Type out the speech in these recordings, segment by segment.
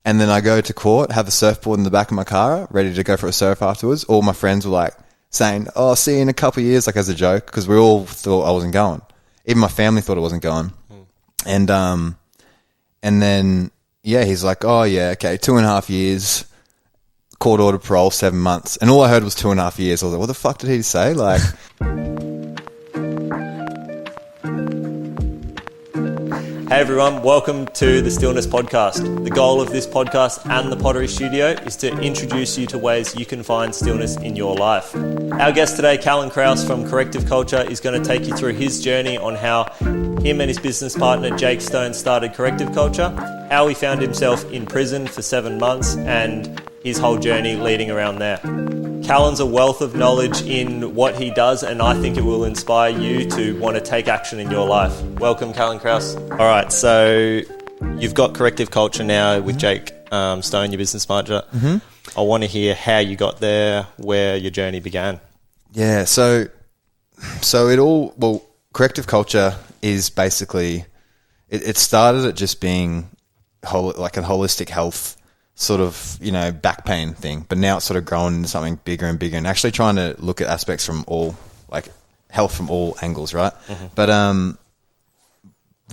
And then I go to court, have a surfboard in the back of my car, ready to go for a surf afterwards. All my friends were like saying, "Oh, see you in a couple of years," like as a joke, because we all thought I wasn't going. Even my family thought I wasn't going. And then, yeah, he's like, "Oh, yeah, okay, 2.5 years, court order parole, 7 months." And all I heard was 2.5 years. I was like, what the fuck did he say? Like... Hey everyone, welcome to the Stillness Podcast. The goal of this podcast and the Pottery studio is to introduce you to ways you can find stillness in your life. Our guest today, Callan Krause from Corrective Culture, is going to take you through his journey on how him and his business partner Jake Stone started Corrective Culture, how he found himself in prison for 7 months, and his whole journey leading around there. Callan's a wealth of knowledge in what he does, and I think it will inspire you to want to take action in your life. Welcome, Callan Krause. All right, so you've got Corrective Culture now with Jake Stone, your business partner. I want to hear how you got there, where your journey began. Yeah, so it all... Well, Corrective Culture is basically... It started at just being like a holistic health sort of, you know, back pain thing, but now it's sort of grown into something bigger and bigger, and actually trying to look at aspects from all, like health from all angles, right? But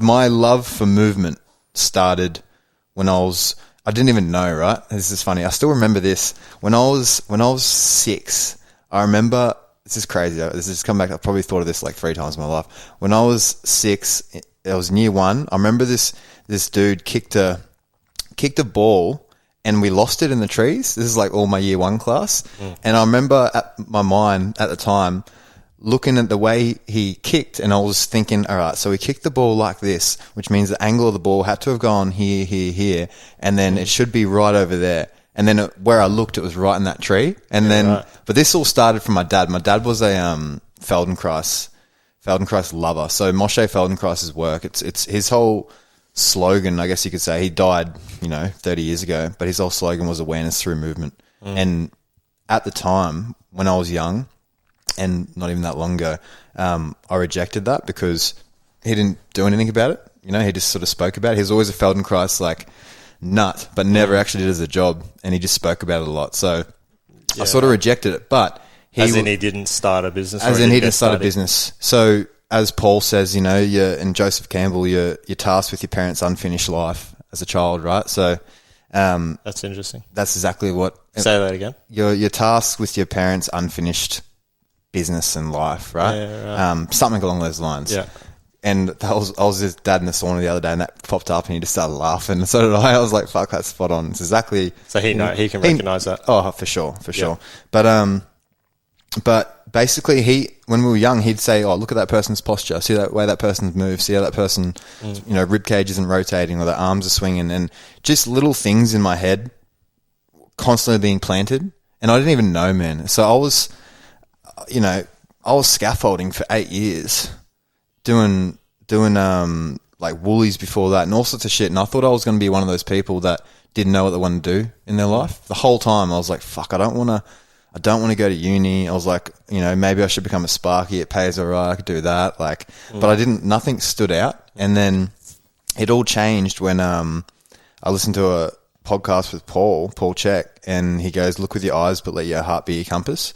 my love for movement started when I didn't even know, right? This is funny. I still remember this. When I was 6, I remember, this is crazy. This has come back. I've probably thought of this like 3 times in my life. When I was 6, it was in year 1. I remember this dude kicked a ball, and we lost it in the trees. This is like all my year 1 class. And I remember at my mind at the time looking at the way he kicked, and I was thinking, all right, so he kicked the ball like this, which means the angle of the ball had to have gone here, here, here, and then it should be right over there. And then where I looked, it was right in that tree. And but this all started from my dad. My dad was a Feldenkrais lover. So Moshe Feldenkrais's work, it's his whole slogan, I guess you could say. He died, 30 years ago, but his whole slogan was awareness through movement. And at the time, when I was young, and not even that long ago, I rejected that because he didn't do anything about it. He just sort of spoke about it. He was always a Feldenkrais like nut, but never actually did as a job, and he just spoke about it a lot. So I sort of rejected it, but he didn't start a business. As in he didn't start a business. So as Paul says, and Joseph Campbell, you're tasked with your parents' unfinished life as a child, right? So that's interesting. That's exactly what. Say that again. You're tasked with your parents' unfinished business and life, right? Yeah, right. Something along those lines. Yeah. And I was with his dad in the sauna the other day, and that popped up, and he just started laughing. And so did I. I was like, "Fuck, that's spot on." It's exactly. So he can recognise that. Oh, for sure. But basically, when we were young, he'd say, "Oh, look at that person's posture. See that way that person's moved. See how that person, rib cage isn't rotating, or their arms are swinging," and just little things in my head, constantly being planted, and I didn't even know, man. So I was scaffolding for 8 years, doing like Woolies before that, and all sorts of shit. And I thought I was going to be one of those people that didn't know what they wanted to do in their life. The whole time I was like, "Fuck, I don't want to go to uni." I was like, maybe I should become a Sparky. It pays all right. I could do that. But I didn't. Nothing stood out. And then it all changed when I listened to a podcast with Paul Check, and he goes, "Look with your eyes, but let your heart be your compass."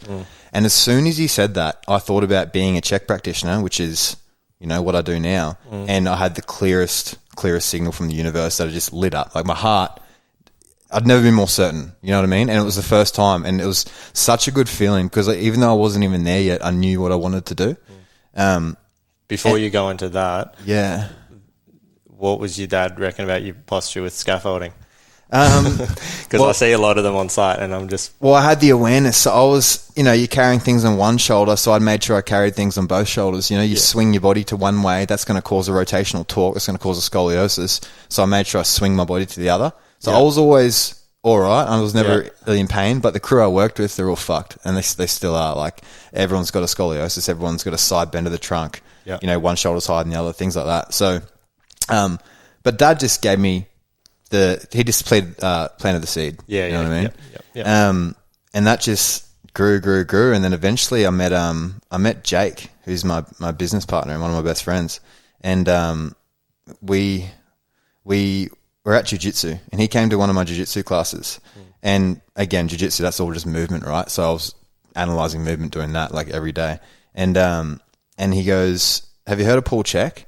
And as soon as he said that, I thought about being a check practitioner, which is, what I do now. And I had the clearest signal from the universe that it just lit up. Like my heart, I'd never been more certain, you know what I mean? And it was the first time, and it was such a good feeling because even though I wasn't even there yet, I knew what I wanted to do. Before you go into that, what was your dad reckon about your posture with scaffolding? Because I see a lot of them on site, and I'm just... Well, I had the awareness. So I was, you're carrying things on one shoulder, so I made sure I carried things on both shoulders. You swing your body to one way, that's going to cause a rotational torque, that's going to cause a scoliosis. So I made sure I swing my body to the other. So I was always all right. I was never really in pain, but the crew I worked with, they're all fucked, and they still are. Like, everyone's got a scoliosis, everyone's got a side bend of the trunk, one shoulder's higher than the other, things like that. So, but Dad just gave me he just planted the seed. You know what I mean? Yeah. And that just grew, and then eventually I met Jake, who's my business partner and one of my best friends, and we we're at jiu-jitsu, and he came to one of my jiu-jitsu classes. And again, jiu-jitsu, that's all just movement, right? So I was analyzing movement, doing that like every day. And he goes, "Have you heard of Paul Chek?"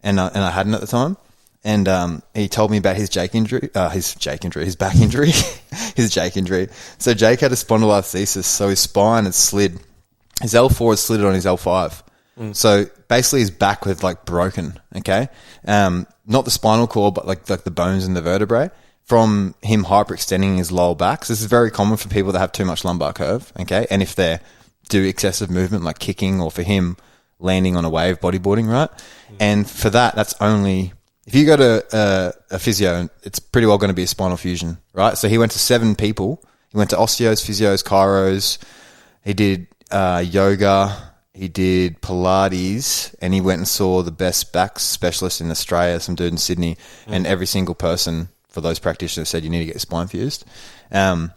And I hadn't at the time. And he told me about his back injury, his Jake injury. So Jake had a spondylolisthesis, so his spine had slid. His L4 had slid on his L5. So basically his back was like broken, okay? Not the spinal cord, but like the bones and the vertebrae from him hyperextending his lower back. So this is very common for people that have too much lumbar curve, okay? And if they do excessive movement like kicking, or for him landing on a wave, bodyboarding, right? And for that's only... If you go to a physio, it's pretty well going to be a spinal fusion, right? So he went to 7 people. He went to osteos, physios, chiros. He did yoga. He did Pilates, and he went and saw the best back specialist in Australia, some dude in Sydney, and every single person for those practitioners said you need to get your spine fused. And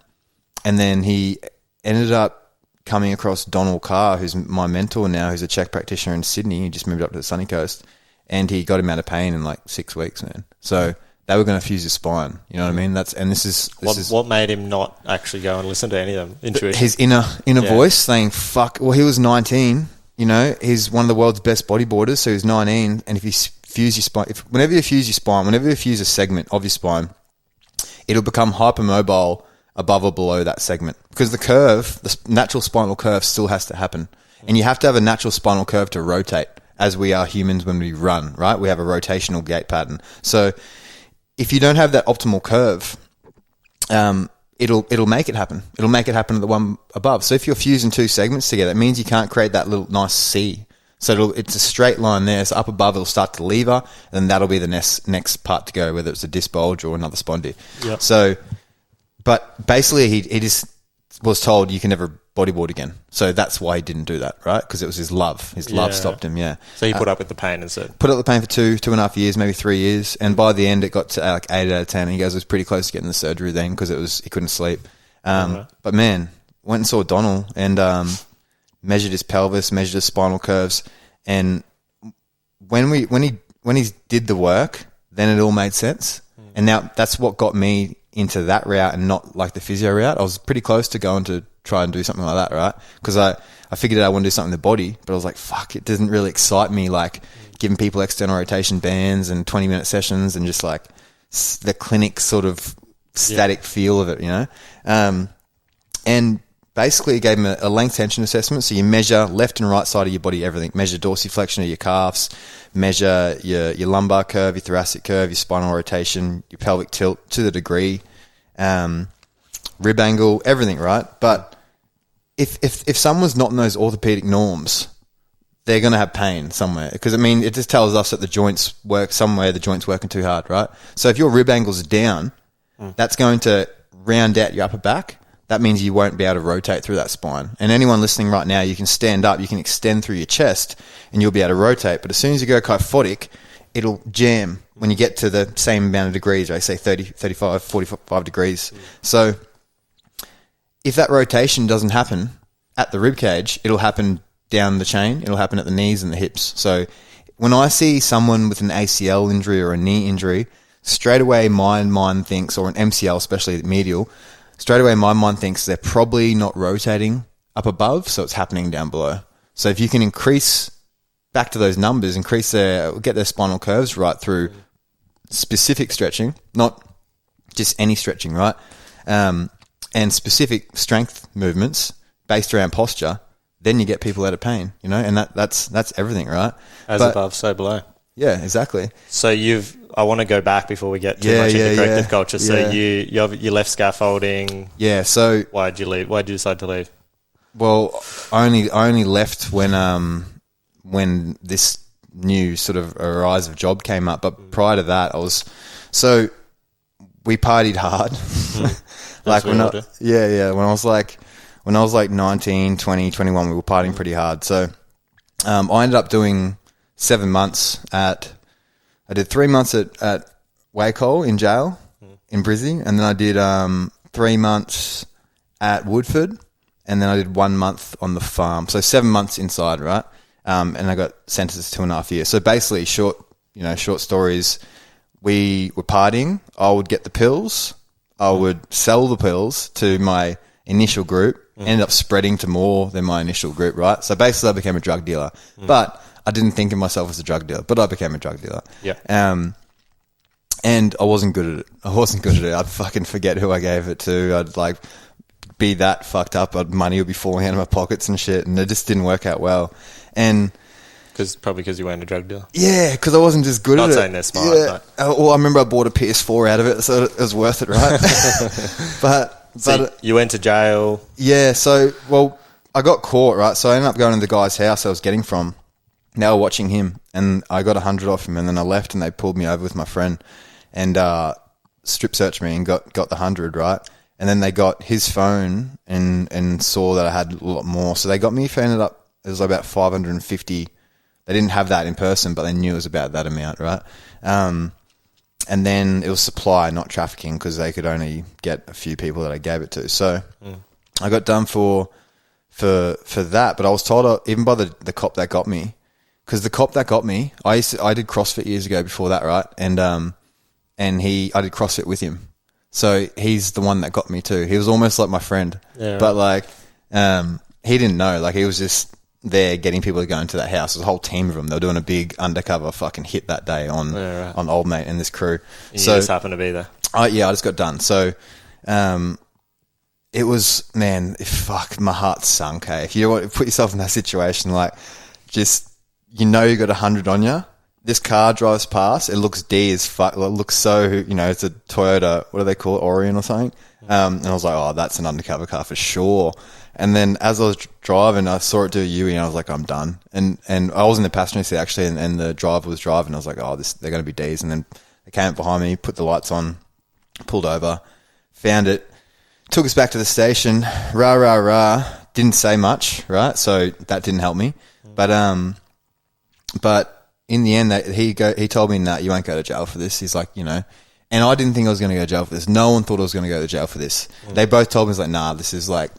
then he ended up coming across Donald Carr, who's my mentor now, who's a Czech practitioner in Sydney. He just moved up to the sunny coast. And he got him out of pain in like 6 weeks, man. So they were going to fuse his spine. You know what I mean? This is what made him not actually go and listen to any of them? Intuition. His inner voice saying, "Fuck." Well, he was 19. You know, he's one of the world's best bodyboarders. So he's 19, and if you fuse your spine, whenever you fuse a segment of your spine, it'll become hypermobile above or below that segment, because the natural spinal curve still has to happen, and you have to have a natural spinal curve to rotate. As we are humans when we run, right? We have a rotational gait pattern. So if you don't have that optimal curve, it'll make it happen. It'll make it happen to the one above. So if you're fusing 2 segments together, it means you can't create that little nice C. So it's a straight line there. So up above, it'll start to lever, and then that'll be the next part to go, whether it's a disc bulge or another spondy. Yep. So, but basically he just was told you can never bodyboard again. So that's why he didn't do that, right? Because it was his love. His love stopped him, yeah. So he put up with the pain instead? Put up with the pain for 2.5 years, maybe 3 years. And by the end, it got to like 8 out of 10. And he goes, it was pretty close to getting the surgery then, because he couldn't sleep. But man, went and saw Donald and measured his pelvis, measured his spinal curves. And when he did the work, then it all made sense. And now that's what got me into that route and not like the physio route. I was pretty close to going to try and do something like that, right? Because I figured out I want to do something in the body, but I was like, fuck, it doesn't really excite me, like giving people external rotation bands and 20-minute sessions and just like the clinic sort of static feel of it, you know? And basically it gave him a length tension assessment. So you measure left and right side of your body, everything. Measure dorsiflexion of your calves, measure your lumbar curve, your thoracic curve, your spinal rotation, your pelvic tilt to the degree, rib angle, everything, right? But if someone's not in those orthopedic norms, they're going to have pain somewhere. Because, I mean, it just tells us that the joints work somewhere, the joint's working too hard, right? So if your rib angle's down, that's going to round out your upper back. That means you won't be able to rotate through that spine. And anyone listening right now, you can stand up, you can extend through your chest, and you'll be able to rotate. But as soon as you go kyphotic, it'll jam when you get to the same amount of degrees, right? Say 30, 35, 45 degrees. So if that rotation doesn't happen at the rib cage, it'll happen down the chain. It'll happen at the knees and the hips. So when I see someone with an ACL injury or a knee injury, straight away my mind thinks, or an MCL, especially medial, straight away my mind thinks they're probably not rotating up above, so it's happening down below. So if you can increase back to those numbers, get their spinal curves right through specific stretching, not just any stretching, right? And specific strength movements based around posture, then you get people out of pain, you know, and that's everything, right? As above, so below. Yeah, exactly. So I want to go back before we get too much into corrective culture. So you left scaffolding. Yeah. So why did you leave? Why did you decide to leave? Well, I only left when this new sort of rise of job came up. But prior to that, we partied hard. Like when I was like 19, 20, 21, we were partying pretty hard. So I ended up doing 7 months I did 3 months at Wacol in jail in Brizzy, and then I did 3 months at Woodford, and then I did 1 month on the farm. So 7 months inside, right? And I got sentenced to 2.5 years. So basically short stories, we were partying, I would get the pills. I would sell the pills to my initial group, ended up spreading to more than my initial group, right? So basically I became a drug dealer. But I didn't think of myself as a drug dealer, but I became a drug dealer. Yeah. And I wasn't good at it. I'd fucking forget who I gave it to. I'd like be that fucked up. Money would be falling out of my pockets and shit, and it just didn't work out well. And Probably because you weren't a drug dealer. yeah, because I wasn't just good at it. Not saying they're smart, yeah. Well, I remember I bought a PS4 out of it, so it was worth it, right? but you went to jail. Yeah, so, well, I got caught, right? So I ended up going to the guy's house I was getting from. Now watching him, and I got 100 off him, and then I left, and they pulled me over with my friend and strip searched me and got the 100, right? And then they got his phone and saw that I had a lot more. So they got me, ended up, it was about 550. They didn't have that in person, but they knew it was about that amount, right? And then it was supply, not trafficking, because they could only get a few people that I gave it to. So I got done for that, but I was told, even by the cop that got me, because the cop that got me, I did CrossFit years ago before that, right? And I did CrossFit with him. So he's the one that got me too. He was almost like my friend. Yeah, right. But like, he didn't know. Like, he was just there getting people to go into that house. There's a whole team of them. They were doing a big undercover fucking hit that day on Old Mate and this crew. You just happened to be there. I just got done. So, it was, man, fuck, my heart sunk, hey. If you want to put yourself in that situation, like, just, you got 100 on you. This car drives past. It looks D as fuck. It looks so, it's a Toyota, what do they call it, Orion or something? And I was like, oh, that's an undercover car for sure. And then as I was driving, I saw it do a U-turn, and I was like, I'm done. And I was in the passenger seat actually, and the driver was driving. I was like, oh, they're going to be Ds. And then they came up behind me, put the lights on, pulled over, found it, took us back to the station. Rah, rah, rah. Didn't say much, right? So that didn't help me. But in the end, he told me that you won't go to jail for this. He's like, and I didn't think I was going to go to jail for this. No one thought I was going to go to jail for this. They both told me, it's like, nah, this is like,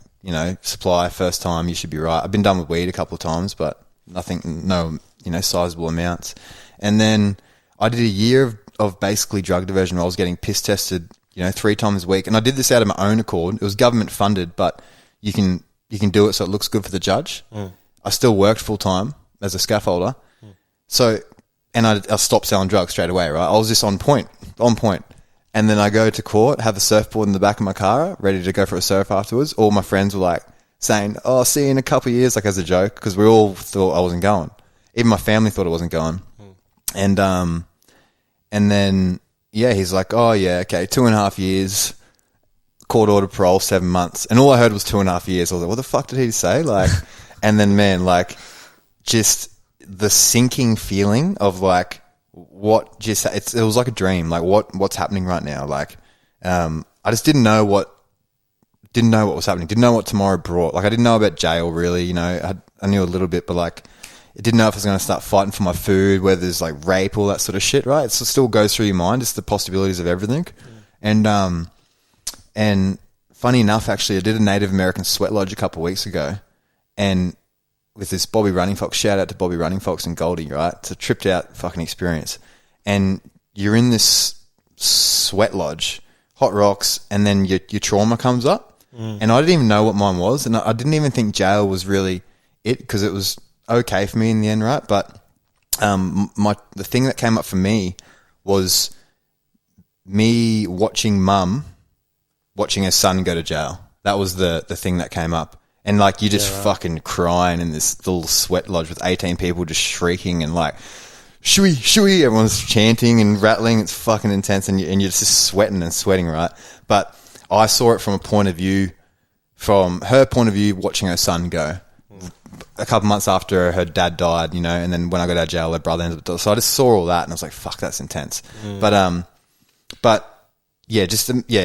supply, first time, you should be right. I've been done with weed a couple of times, but no, sizable amounts. And then I did a year of basically drug diversion where I was getting piss tested, 3 times a week. And I did this out of my own accord. It was government funded, but you can do it so it looks good for the judge. I still worked full time as a scaffolder. So, and I stopped selling drugs straight away, right? I was just on point. And then I go to court, have the surfboard in the back of my car, ready to go for a surf afterwards. All my friends were like saying, oh, see you in a couple of years, like as a joke, because we all thought I wasn't going. Even my family thought I wasn't going. And then, yeah, he's like, oh yeah, okay, 2.5 years, court order parole, 7 months. And all I heard was 2.5 years. I was like, what the fuck did he say? Like, and then, man, like, just the sinking feeling of like, it was like a dream. Like, what's happening right now? Like, I just didn't know what was happening. Didn't know what tomorrow brought. Like, I didn't know about jail really. I knew a little bit, but like, I didn't know if I was going to start fighting for my food, whether there's like rape, all that sort of shit. Right? It still goes through your mind. Just the possibilities of everything. And funny enough, actually, I did a Native American sweat lodge a couple of weeks ago, and with this Bobby Running Fox, shout out to Bobby Running Fox and Goldie, right? It's a tripped out fucking experience. And you're in this sweat lodge, hot rocks, and then your trauma comes up. And I didn't even know what mine was. And I didn't even think jail was really it, because it was okay for me in the end, right? But the thing that came up for me was me watching her son go to jail. That was the thing that came up. And like, you're just fucking crying in this little sweat lodge with 18 people just shrieking and like, shooey, shooey. Everyone's chanting and rattling. It's fucking intense, and you're just sweating, right? But I saw it from her point of view, watching her son go. A couple months after her dad died, and then when I got out of jail, her brother ended up. So I just saw all that, and I was like, fuck, that's intense. But yeah,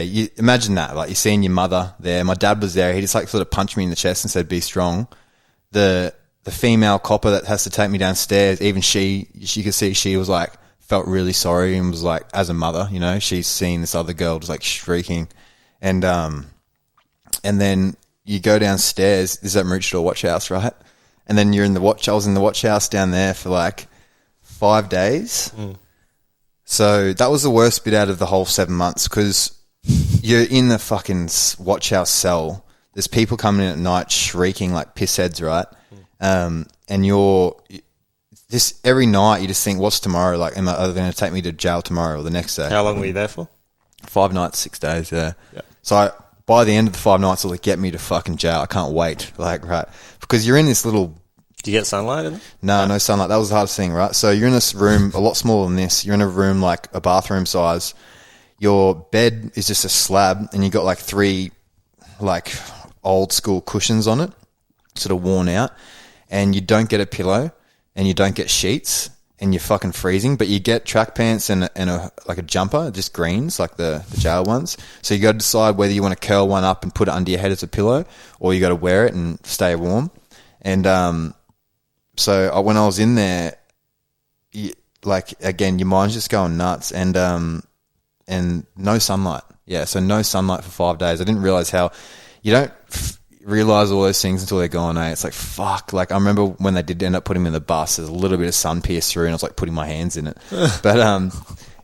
you imagine that. Like, you're seeing your mother there. My dad was there. He just like sort of punched me in the chest and said, be strong. The female copper that has to take me downstairs, even she could see she was like, felt really sorry and was like, as a mother, she's seen this other girl just like shrieking. And then you go downstairs, this is at Maroochydore Watch House, right? And then I was in the watch house down there for like 5 days. So that was the worst bit out of the whole 7 months because you're in the fucking watch house cell. There's people coming in at night shrieking like piss heads, right? And you're just every night you just think, what's tomorrow? Like, are they going to take me to jail tomorrow or the next day? How long were you there for? 5 nights, 6 days, yeah. So by the end of the 5 nights, it'll like, get me to fucking jail. I can't wait. Like, right. Because you're in this little... Do you get sunlight in it? No sunlight. That was the hardest thing, right? So you're in this room a lot smaller than this. You're in a room like a bathroom size. Your bed is just a slab and you got like 3 like old school cushions on it, sort of worn out. And you don't get a pillow and you don't get sheets and you're fucking freezing, but you get track pants and a like a jumper, just greens, like the jail ones. So you got to decide whether you want to curl one up and put it under your head as a pillow or you got to wear it and stay warm. And, so when I was in there, like, again, your mind's just going nuts and no sunlight. Yeah. So no sunlight for 5 days. I didn't realize how you don't realize all those things until they're gone. It's like, fuck. Like, I remember when they did end up putting me in the bus, there's a little bit of sun pierced through and I was like putting my hands in it. But,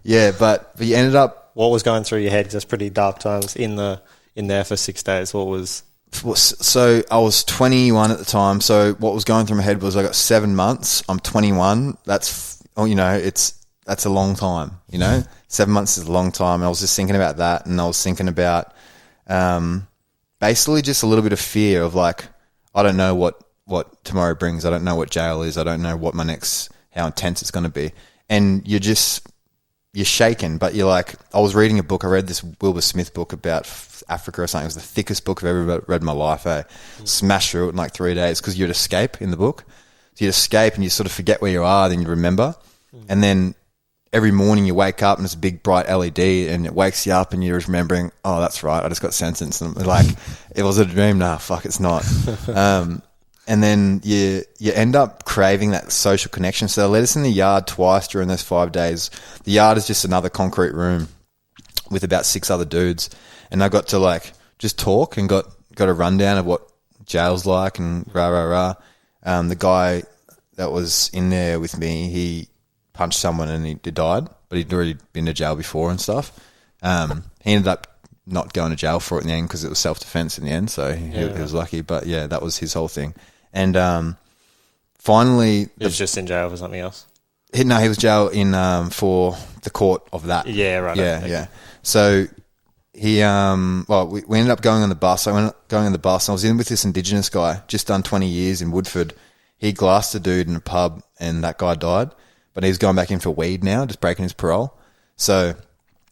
yeah, but you ended up. What was going through your head? Just pretty dark times in there for 6 days. What was. So I was 21 at the time. So what was going through my head was I got 7 months. I'm 21. That's a long time, 7 months is a long time. I was just thinking about that. And I was thinking about, basically just a little bit of fear of like, I don't know what tomorrow brings. I don't know what jail is. I don't know what how intense it's going to be. And you're shaken, but you're like, I was reading a book. I read this Wilbur Smith book about Africa or something. It was the thickest book I've ever read in my life. Smashed through it in like 3 days because you'd escape in the book. So you'd escape and you sort of forget where you are, then you remember. And then every morning you wake up and it's a big bright LED and it wakes you up and you're remembering, oh, that's right, I just got sentenced. And like, it was a dream. Nah, fuck, it's not. And then you end up craving that social connection. So they let us in the yard twice during those 5 days. The yard is just another concrete room with about 6 other dudes. And I got to like just talk and got a rundown of what jail's like and rah. The guy that was in there with me, he punched someone and he died, but he'd already been to jail before and stuff. He ended up not going to jail for it in the end because it was self-defense in the end. So he was lucky, but yeah, that was his whole thing. And finally, he was just in jail for something else. He was jail in for the court of that. Yeah, right. Yeah. So he we ended up going on the bus. I went going on the bus. And I was in with this Indigenous guy, just done 20 years in Woodford. He glassed a dude in a pub, and that guy died. But he's going back in for weed now, just breaking his parole. So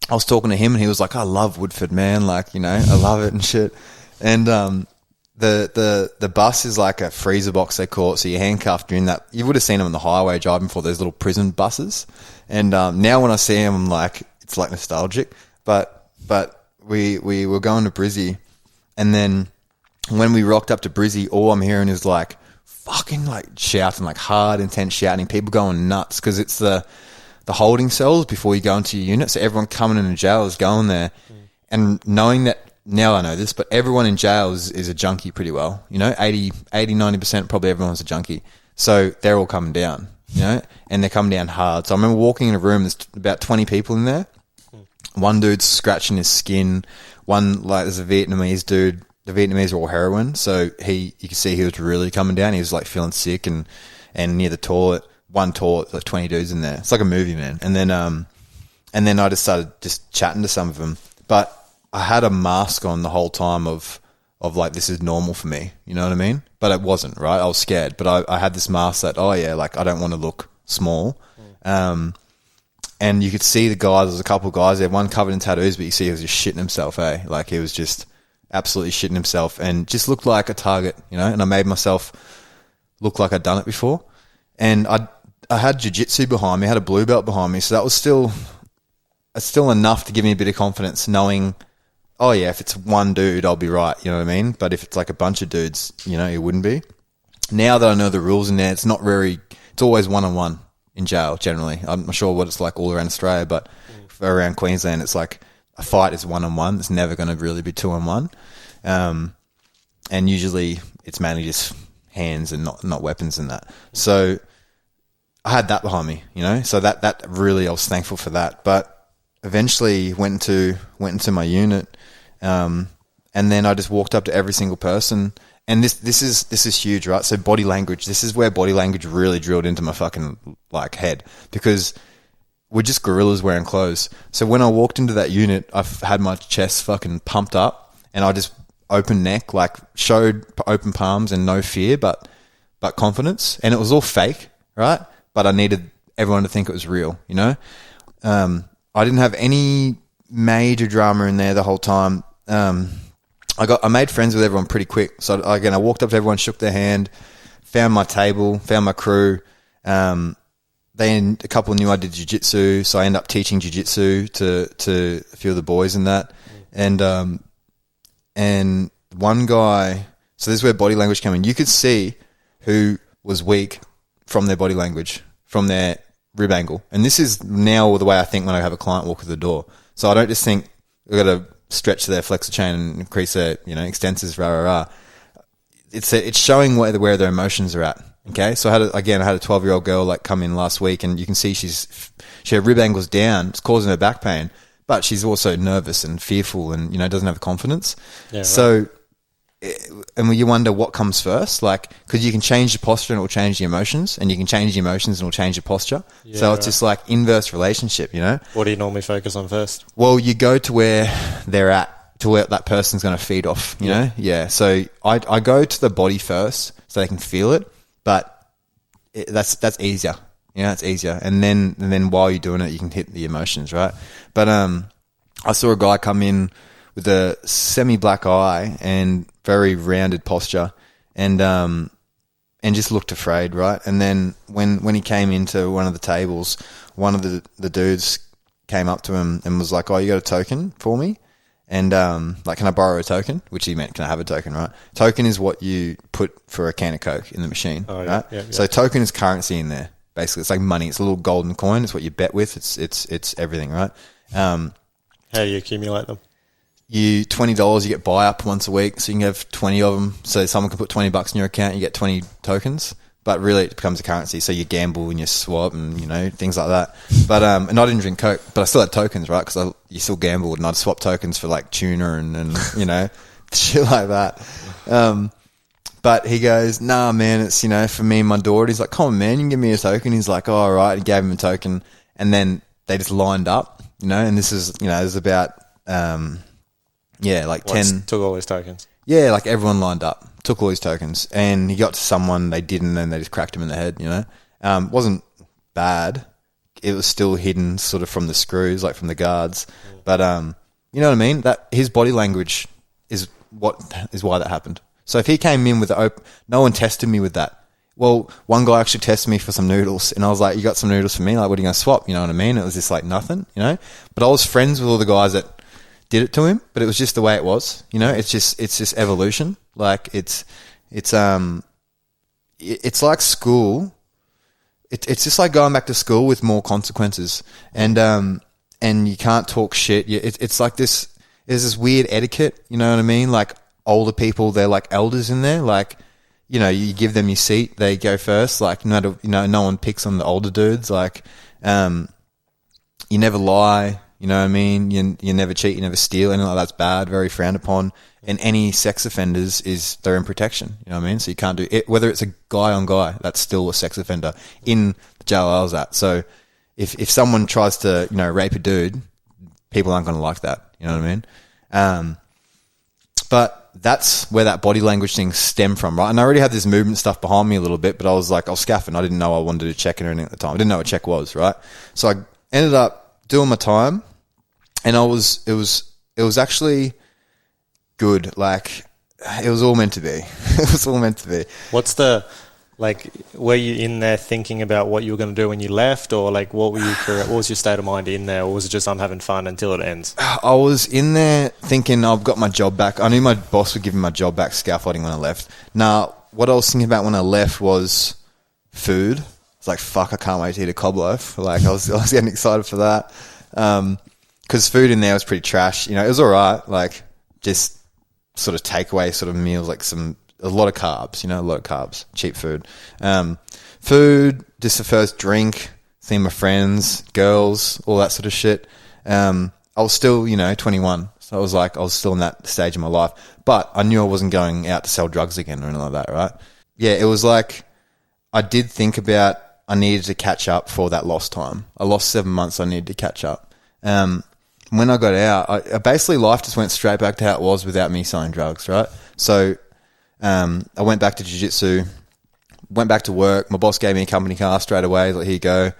I was talking to him, and he was like, "I love Woodford, man. Like, I love it and shit." And the bus is like a freezer box, they call it. So you're handcuffed. You're in that. You would have seen them on the highway driving for those little prison buses. And now when I see them, I'm like, it's like nostalgic. But we were going to Brizzy, and then when we rocked up to Brizzy, all I'm hearing is like fucking like shouting, like hard, intense shouting. People going nuts because it's the holding cells before you go into your unit. So everyone coming into jail is going there, and knowing that. Now I know this, but everyone in jail is a junkie pretty well. 80, 90% probably everyone's a junkie. So they're all coming down, and they're coming down hard. So I remember walking in a room, there's about 20 people in there. One dude's scratching his skin. One, like, there's a Vietnamese dude. The Vietnamese are all heroin. So you could see he was really coming down. He was like feeling sick and near the toilet. One toilet, like 20 dudes in there. It's like a movie, man. And then I just started just chatting to some of them. But I had a mask on the whole time of like, this is normal for me. You know what I mean? But it wasn't, right? I was scared. But I had this mask that, oh yeah, like I don't want to look small. And you could see the guys, there was a couple of guys there, one covered in tattoos, but you see he was just shitting himself, Like he was just absolutely shitting himself and just looked like a target, and I made myself look like I'd done it before. And I had jiu-jitsu behind me, I had a blue belt behind me. So that was still enough to give me a bit of confidence knowing, oh yeah, if it's one dude, I'll be right. You know what I mean? But if it's like a bunch of dudes, it wouldn't be. Now that I know the rules in there, it's always one-on-one in jail generally. I'm not sure what it's like all around Australia, but around Queensland, it's like a fight is one-on-one. It's never going to really be two-on-one. And usually it's mainly just hands and not weapons and that. So I had that behind me, you know, so that really, I was thankful for that. But eventually went into my unit, and then I just walked up to every single person. And this is huge, right? So body language, this is where body language really drilled into my fucking like head, because we're just gorillas wearing clothes. So when I walked into that unit, I've had my chest fucking pumped up, and I just open neck, like showed open palms and no fear, but confidence. And it was all fake, right? But I needed everyone to think it was real, you know? I didn't have any major drama in there the whole time. I made friends with everyone pretty quick. So again, I walked up to everyone, shook their hand, found my table, found my crew. Then a couple knew I did jiu-jitsu, so I ended up teaching jiu-jitsu to a few of the boys in that. And one guy, so this is where body language came in. You could see who was weak from their body language, from their rib angle. And this is now the way I think when I have a client walk through the door. So I don't just think we've got to stretch their flexor chain and increase their, extensors, It's showing where their emotions are at. Okay. So I had a 12-year-old girl like come in last week, and you can see her rib angle's down. It's causing her back pain, but she's also nervous and fearful and, doesn't have confidence. Yeah, right. So, and you wonder what comes first, like, because you can change the posture and it will change the emotions, and you can change the emotions and it will change the posture. Yeah, so it's just like inverse relationship, What do you normally focus on first? Well, you go to where they're at, to where that person's going to feed off, you know? Yeah. So I go to the body first so they can feel it, but that's easier. It's easier. And then while you're doing it, you can hit the emotions, right? But I saw a guy come in with a semi-black eye and very rounded posture, and just looked afraid, right? And then when he came into one of the tables, one of the dudes came up to him and was like, "Oh, you got a token for me?" And can I borrow a token? Which he meant, can I have a token, right? Token is what you put for a can of Coke in the machine, right? Yeah. So token is currency in there. Basically, it's like money. It's a little golden coin. It's what you bet with. It's everything, right? How do you accumulate them? $20, you get buy up once a week, so you can have 20 of them. So someone can put $20 in your account, you get 20 tokens. But really, it becomes a currency. So you gamble and you swap and things like that. But and I didn't drink Coke, but I still had tokens, right? Because you still gambled, and I'd swap tokens for like tuna and shit like that. But he goes, "Nah, man, it's for me and my daughter." He's like, "Come on, man, you can give me a token." He's like, "Oh, all right." He gave him a token, and then they just lined up, And this is it was about like 10. Took all his tokens. Yeah, like everyone lined up, took all his tokens, and he got to someone, they didn't, and they just cracked him in the head, Wasn't bad. It was still hidden sort of from the screws, like from the guards. Yeah. But, you know what I mean? That his body language is why that happened. So if he came in with no one tested me with that. Well, one guy actually tested me for some noodles, and I was like, "You got some noodles for me? Like, what are you going to swap?" You know what I mean? It was just like nothing, But I was friends with all the guys that did it to him, but it was just the way it was, It's just evolution. Like it's like school. It's just like going back to school with more consequences, and you can't talk shit. It's like this. There's this weird etiquette. You know what I mean? Like older people, they're like elders in there. Like you give them your seat, they go first. Like no one picks on the older dudes. Like you never lie. You know what I mean? You never cheat, you never steal, anything like that's bad, very frowned upon. And any sex offenders they're in protection. You know what I mean? So you can't do it, whether it's a guy on guy, that's still a sex offender in the jail I was at. So if someone tries to, rape a dude, people aren't going to like that. You know what I mean? But that's where that body language thing stemmed from, right? And I already had this movement stuff behind me a little bit, but I was like, I was scaffing. I didn't know I wanted to check it or anything at the time. I didn't know what check was, right? So I ended up doing my time, and it was actually good. Like, it was all meant to be. It was all meant to be. Were you in there thinking about what you were going to do when you left, or like what was your state of mind in there, or was it just I'm having fun until it ends? I was in there thinking I've got my job back. I knew my boss would give me my job back scaffolding when I left. Now, what I was thinking about when I left was food. It's like, fuck, I can't wait to eat a cob loaf. Like I was getting excited for that. Because food in there was pretty trash. It was all right. Like just sort of takeaway sort of meals, like some a lot of carbs, cheap food. Food, just the first drink, seeing my friends, girls, all that sort of shit. I was still, 21. So I was still in that stage of my life. But I knew I wasn't going out to sell drugs again or anything like that, right? Yeah, it was like I did think about I needed to catch up for that lost time. I lost 7 months. I needed to catch up. When I got out, I basically life just went straight back to how it was without me selling drugs, right? So I went back to jiu-jitsu, went back to work. My boss gave me a company car straight away. Like, here you go.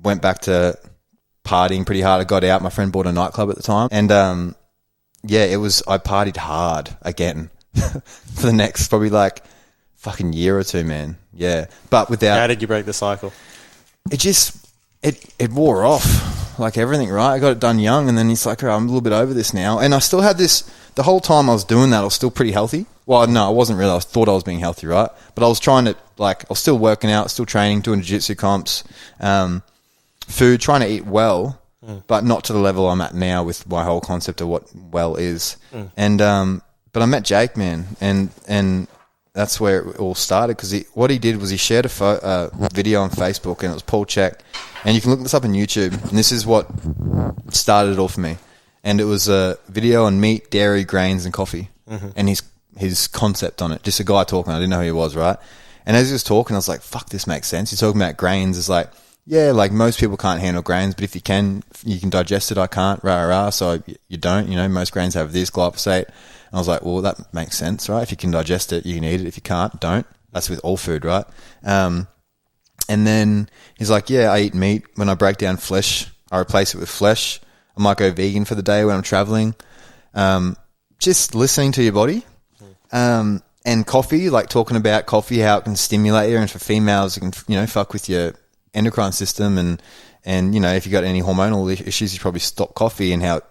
Went back to partying pretty hard. I got out. My friend bought a nightclub at the time. And I partied hard again for the next probably like fucking year or two, man. Yeah. But without... How did you break the cycle? It wore off like everything, right? I got it done young, and then it's like, oh, I'm a little bit over this now. And I still had this, the whole time I was doing that, I was still pretty healthy. Well, no, I wasn't really. I thought I was being healthy, right? But I was trying to, I was still working out, still training, doing jiu-jitsu comps, food, trying to eat well, but not to the level I'm at now with my whole concept of what well is. And, but I met Jake, man, and that's where it all started, because what he did was he shared a video on Facebook, and it was Paul Check. And you can look this up on YouTube, and this is what started it all for me. And it was a video on meat, dairy, grains, and coffee, and his concept on it. Just a guy talking. I didn't know who he was, right? And as he was talking, I was like, fuck, this makes sense. He's talking about grains. It's like, yeah, like most people can't handle grains, but if you can digest it. I can't, so you don't. Most grains have this glyphosate. And I was like, well, that makes sense, right? If you can digest it, you can eat it. If you can't, don't. That's with all food, right? And then he's like, yeah, I eat meat. When I break down flesh, I replace it with flesh. I might go vegan for the day when I'm traveling. Just listening to your body. And coffee, like talking about coffee, how it can stimulate you. And for females, it can, fuck with your endocrine system. And if you got any hormonal issues, you probably stop coffee, and how it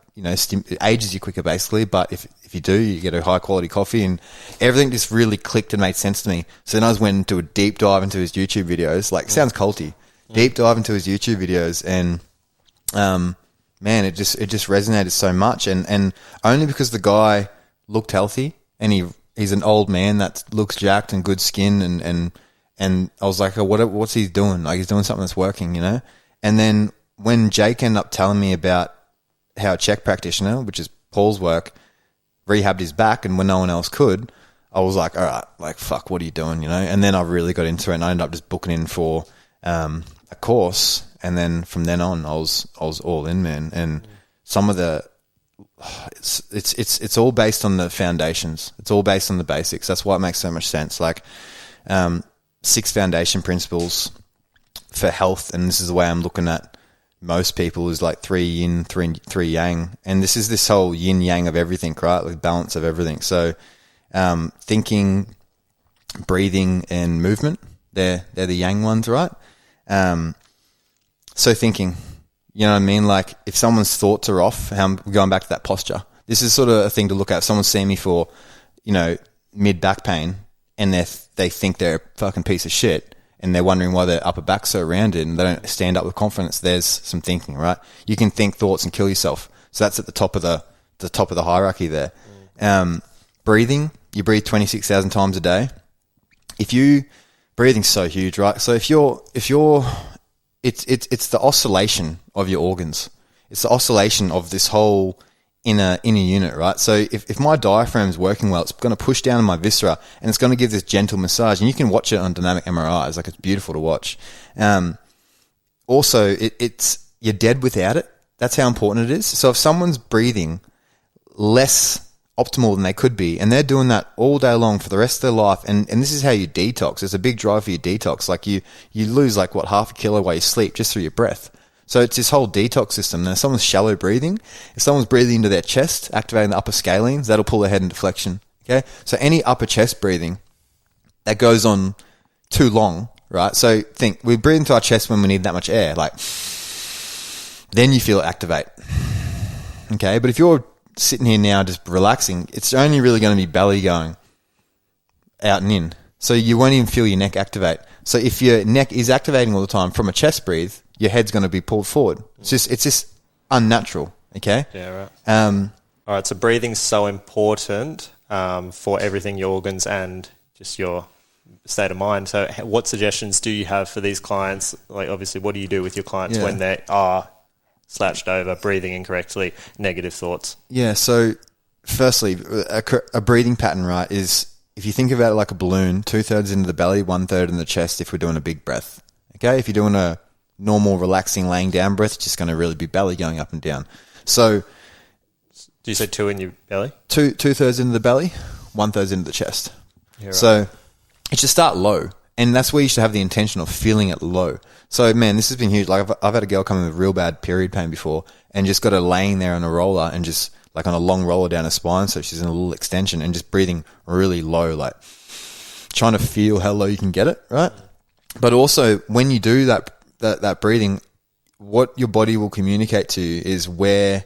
ages you quicker, basically. But if you do, you get a high quality coffee, and everything just really clicked and made sense to me. So then I went into a deep dive into his YouTube videos. Like, sounds culty. Deep dive into his YouTube videos, and man, it just resonated so much, and only because the guy looked healthy, and he's an old man that looks jacked and good skin, and I was like, oh, what's he doing? Like, he's doing something that's working, And then when Jake ended up telling me about how a Czech practitioner, which is Paul's work, rehabbed his back, and when no one else could, I was like, all right, like, fuck, what are you doing, And then I really got into it, and I ended up just booking in for a course, and then from then on, I was all in, man. And some of the it's all based on the foundations. It's all based on the basics. That's why it makes so much sense. Like 6 foundation principles for health, and this is the way I'm looking at most people, is like 3 yin, 3 yang, and this is this whole yin yang of everything, right? Like balance of everything. So thinking, breathing, and movement, they're the yang ones, right? So thinking, you know what I mean? Like, if someone's thoughts are off, I'm going back to that posture. This is sort of a thing to look at. If someone's seeing me for, mid back pain, and they think they're a fucking piece of shit, and they're wondering why their upper back's so rounded, and they don't stand up with confidence. There's some thinking, right? You can think thoughts and kill yourself. So that's at the top of the hierarchy there. Breathing, you breathe 26,000 times a day. Breathing's so huge, right? So if you're it's the oscillation of your organs. It's the oscillation of this whole inner unit, right? So if my diaphragm's working well, it's going to push down on my viscera, and it's going to give this gentle massage, and you can watch it on dynamic MRIs. Like, it's beautiful to watch. Also, you're dead without it. That's how important it is. So if someone's breathing less optimal than they could be, and they're doing that all day long for the rest of their life, and this is how you detox. It's a big drive for your detox. Like, you lose like half a kilo while you sleep just through your breath. So it's this whole detox system. Now, if someone's shallow breathing, if someone's breathing into their chest, activating the upper scalenes, that'll pull their head into flexion. Okay, so any upper chest breathing that goes on too long, right? So think, we breathe into our chest when we need that much air, like, then you feel it activate. Okay, but if you're sitting here now just relaxing, it's only really going to be belly going out and in. So you won't even feel your neck activate. So if your neck is activating all the time from a chest breathe, your head's going to be pulled forward. It's just unnatural. Okay. Yeah. Right. All right. So breathing's so important. for everything, your organs and just your state of mind. So what suggestions do you have for these clients? Like, obviously, what do you do with your clients when they are slouched over, breathing incorrectly, negative thoughts? Yeah, so firstly, a breathing pattern, right, is if you think about it like a balloon, 2/3 into the belly, 1/3 in the chest if we're doing a big breath. Okay, if you're doing a normal, relaxing, laying down breath, it's just going to really be belly going up and down. So, do you say 2 in your belly? 2/3 into the belly, 1/3 into the chest. Yeah, right. So it should start low, and that's where you should have the intention of feeling it low. So, man, this has been huge. Like, I've had a girl come in with real bad period pain before, and just got her laying there on a roller and just like on a long roller down her spine, so she's in a little extension and just breathing really low, like trying to feel how low you can get it, right? But also, when you do that breathing, what your body will communicate to you is where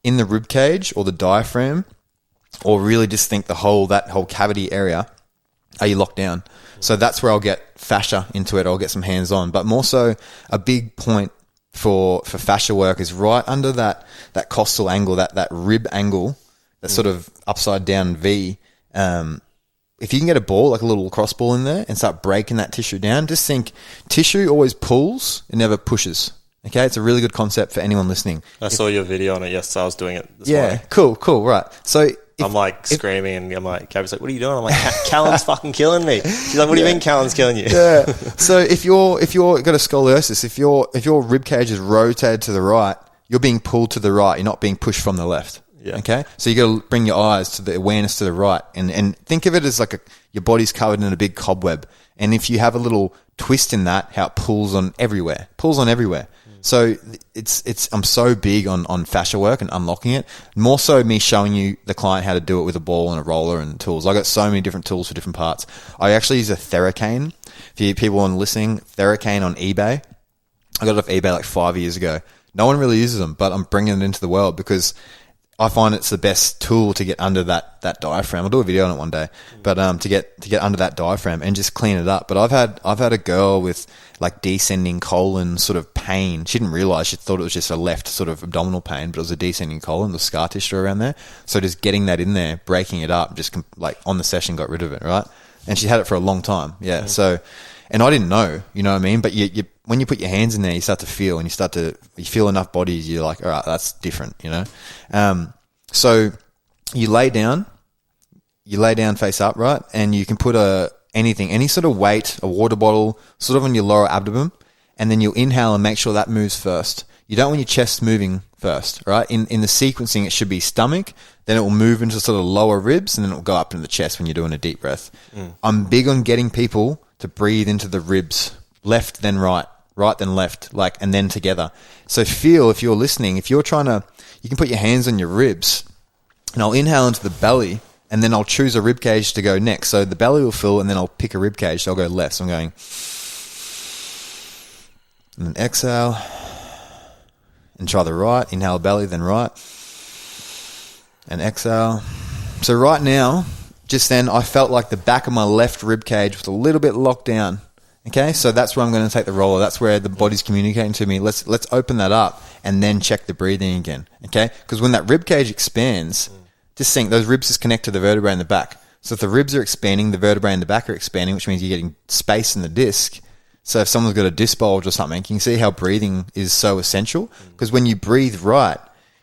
in the rib cage or the diaphragm, or really just think that whole cavity area, are you locked down? So that's where I'll get fascia into it. I'll get some hands on. But more so, a big point for fascia work is right under that costal angle, that rib angle, that sort of upside down V. If you can get a ball, like a little lacrosse ball in there, and start breaking that tissue down, just think tissue always pulls, it never pushes. Okay, it's a really good concept for anyone listening. I saw your video on it yesterday. I was doing it this morning. Cool, right. So I'm like screaming, and I'm like, Gabby's like, what are you doing? I'm like, Callan's fucking killing me. She's like, what do you mean Callan's killing you? Yeah. So if you're got a scoliosis, if your rib cage is rotated to the right, you're being pulled to the right. You're not being pushed from the left. Yeah. Okay. So you got to bring your eyes to the awareness to the right, and think of it as like your body's covered in a big cobweb, and if you have a little twist in that, how it pulls on everywhere. So I'm so big on fascia work and unlocking it. More so me showing you the client how to do it with a ball and a roller and tools. I got so many different tools for different parts. I actually use a Theracane. For you people on listening, Theracane on eBay. I got it off eBay like 5 years ago. No one really uses them, but I'm bringing it into the world because I find it's the best tool to get under that diaphragm. I'll do a video on it one day, but to get under that diaphragm and just clean it up. But I've had a girl with like descending colon sort of pain. She didn't realize, she thought it was just a left sort of abdominal pain, but it was a descending colon, the scar tissue around there. So just getting that in there, breaking it up, just like on the session got rid of it, right? And she had it for a long time. Yeah. So, and I didn't know, you know what I mean? But you when you put your hands in there, you start to feel, and you feel enough bodies, you're like, all right, that's different, you know? So you lay down face up, right? And you can put any sort of weight, a water bottle, sort of on your lower abdomen, and then you'll inhale and make sure that moves first. You don't want your chest moving first, right? In the sequencing, it should be stomach, then it will move into sort of lower ribs, and then it will go up into the chest when you're doing a deep breath. I'm big on getting people to breathe into the ribs, left then right then left, like, and then together. So feel, if you're listening, if you're trying to, you can put your hands on your ribs, and I'll inhale into the belly, and then I'll choose a rib cage to go next. So the belly will fill, and then I'll pick a rib cage. So I'll go left. So I'm going, and then exhale, and try the right. Inhale belly, then right, and exhale. So right now, just then, I felt like the back of my left rib cage was a little bit locked down. Okay, so that's where I'm going to take the roller. That's where the body's communicating to me. Let's open that up and then check the breathing again. Okay, because when that rib cage expands, just think those ribs just connect to the vertebrae in the back. So if the ribs are expanding, the vertebrae in the back are expanding, which means you're getting space in the disc. So if someone's got a disc bulge or something, you can see how breathing is so essential. Because when you breathe right,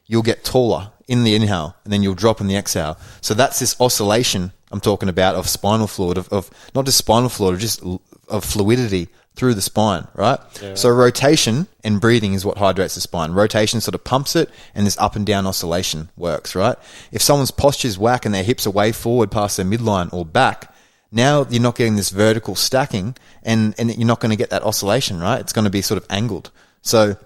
you'll get taller in the inhale, and then you'll drop in the exhale. So that's this oscillation I'm talking about of spinal fluid, of not just spinal fluid, just of fluidity through the spine, right? Yeah. So rotation and breathing is what hydrates the spine. Rotation sort of pumps it, and this up and down oscillation works, right? If someone's posture's whack and their hips are way forward past their midline or back, now you're not getting this vertical stacking, and you're not going to get that oscillation, right? It's going to be sort of angled. So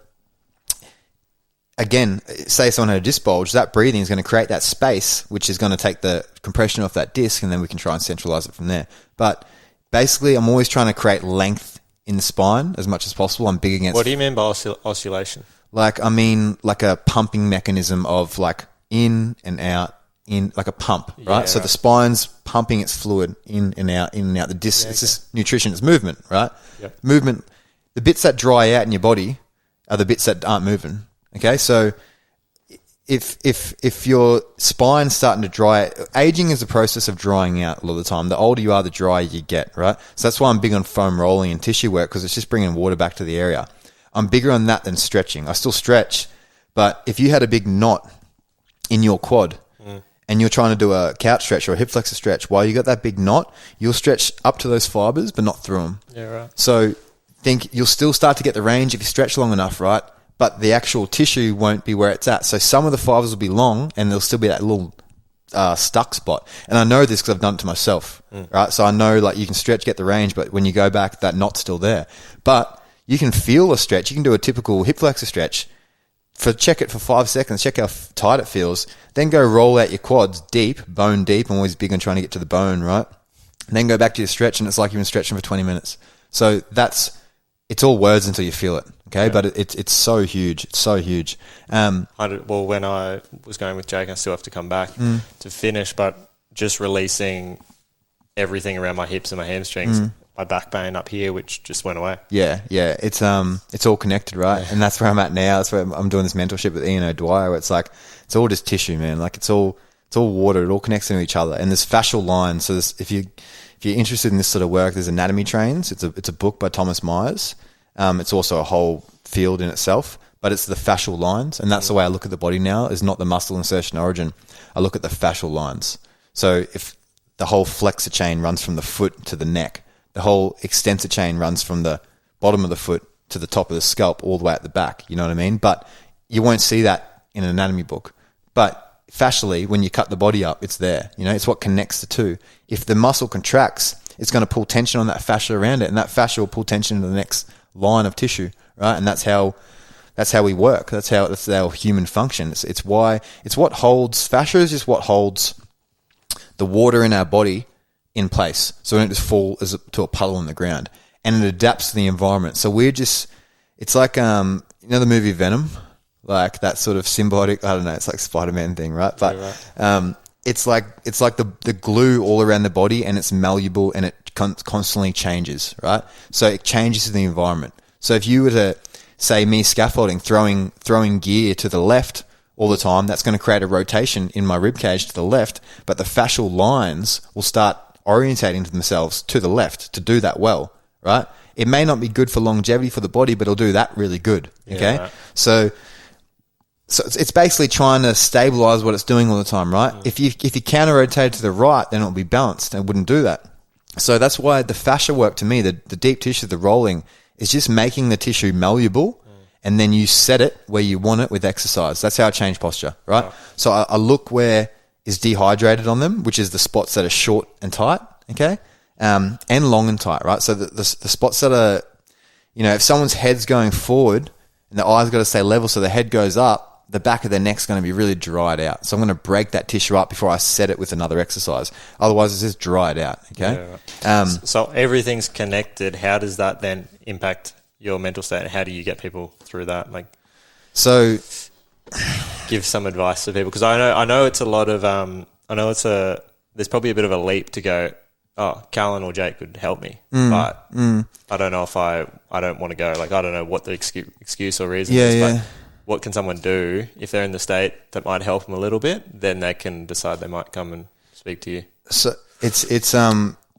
again, say someone had a disc bulge, that breathing is going to create that space, which is going to take the compression off that disc, and then we can try and centralize it from there. But basically, I'm always trying to create length in the spine as much as possible. I'm big against... What do you mean by oscillation? Like, I mean, like a pumping mechanism of like in and out, in like a pump, right? Yeah, so right. The spine's pumping its fluid in and out, in and out. The disc, it's just nutrition, it's movement, right? Yep. Movement. The bits that dry out in your body are the bits that aren't moving. Okay, so if your spine's starting to dry, aging is a process of drying out a lot of the time. The older you are, the drier you get, right? So that's why I'm big on foam rolling and tissue work, because it's just bringing water back to the area. I'm bigger on that than stretching. I still stretch, but if you had a big knot in your quad and you're trying to do a couch stretch or a hip flexor stretch, while you got that big knot, you'll stretch up to those fibers, but not through them. Yeah, right. So think you'll still start to get the range if you stretch long enough, right? But the actual tissue won't be where it's at. So some of the fibers will be long and there'll still be that little stuck spot. And I know this because I've done it to myself, right? So I know like you can stretch, get the range, but when you go back, that knot's still there. But you can feel a stretch. You can do a typical hip flexor stretch. Check it for 5 seconds. Check how tight it feels. Then go roll out your quads deep, bone deep. I'm always big on trying to get to the bone, right? And then go back to your stretch and it's like you've been stretching for 20 minutes. So it's all words until you feel it. Okay, but it's so huge. It's so huge. Well, when I was going with Jake, I still have to come back to finish, but just releasing everything around my hips and my hamstrings, my back pain up here, which just went away. Yeah. It's all connected, right? Yeah. And that's where I'm at now. That's where I'm doing this mentorship with Ian O'Dwyer, where it's like it's all just tissue, man. Like it's all water. It all connects into each other. And there's fascial lines. So if you're interested in this sort of work, there's Anatomy Trains. It's a book by Thomas Myers. It's also a whole field in itself, but it's the fascial lines, and that's the way I look at the body now, is not the muscle insertion origin. I look at the fascial lines. So if the whole flexor chain runs from the foot to the neck, the whole extensor chain runs from the bottom of the foot to the top of the scalp all the way at the back, you know what I mean? But you won't see that in an anatomy book. But fascially, when you cut the body up, it's there. You know, it's what connects the two. If the muscle contracts, it's going to pull tension on that fascia around it, and that fascia will pull tension into the next line of tissue, right? And that's how we work. That's our human function. It's what holds fascia is just what holds the water in our body in place, so it don't just fall to a puddle on the ground, and it adapts to the environment. So it's like the movie Venom, like that sort of symbiotic. I don't know. It's like Spider-Man thing, right? But it's like the glue all around the body, and it's malleable, and it constantly changes, right? So it changes to the environment. So if you were to say me scaffolding, throwing gear to the left all the time, that's going to create a rotation in my rib cage to the left, but the fascial lines will start orientating themselves to the left to do that well, right? It may not be good for longevity for the body, but it'll do that really good. Okay. Yeah. So it's basically trying to stabilize what it's doing all the time, right? If you counter rotate to the right, then it'll be balanced, and it wouldn't do that. So that's why the fascia work, to me, the deep tissue, the rolling, is just making the tissue malleable, and then you set it where you want it with exercise. That's how I change posture, right? So I look where is dehydrated on them, which is the spots that are short and tight, okay, and long and tight, right? So the spots that are, if someone's head's going forward and the eyes got to stay level, so the head goes up, the back of their neck's going to be really dried out. So I'm going to break that tissue up before I set it with another exercise. Otherwise, it's just dried out, okay? Yeah. So everything's connected. How does that then impact your mental state? How do you get people through that? So give some advice to people, because I know it's a lot of there's probably a bit of a leap to go, oh, Callan or Jake could help me, but I don't know if I don't want to go. Like, I don't know what the excuse or reason is, but what can someone do if they're in the state that might help them a little bit? Then they can decide they might come and speak to you. So it's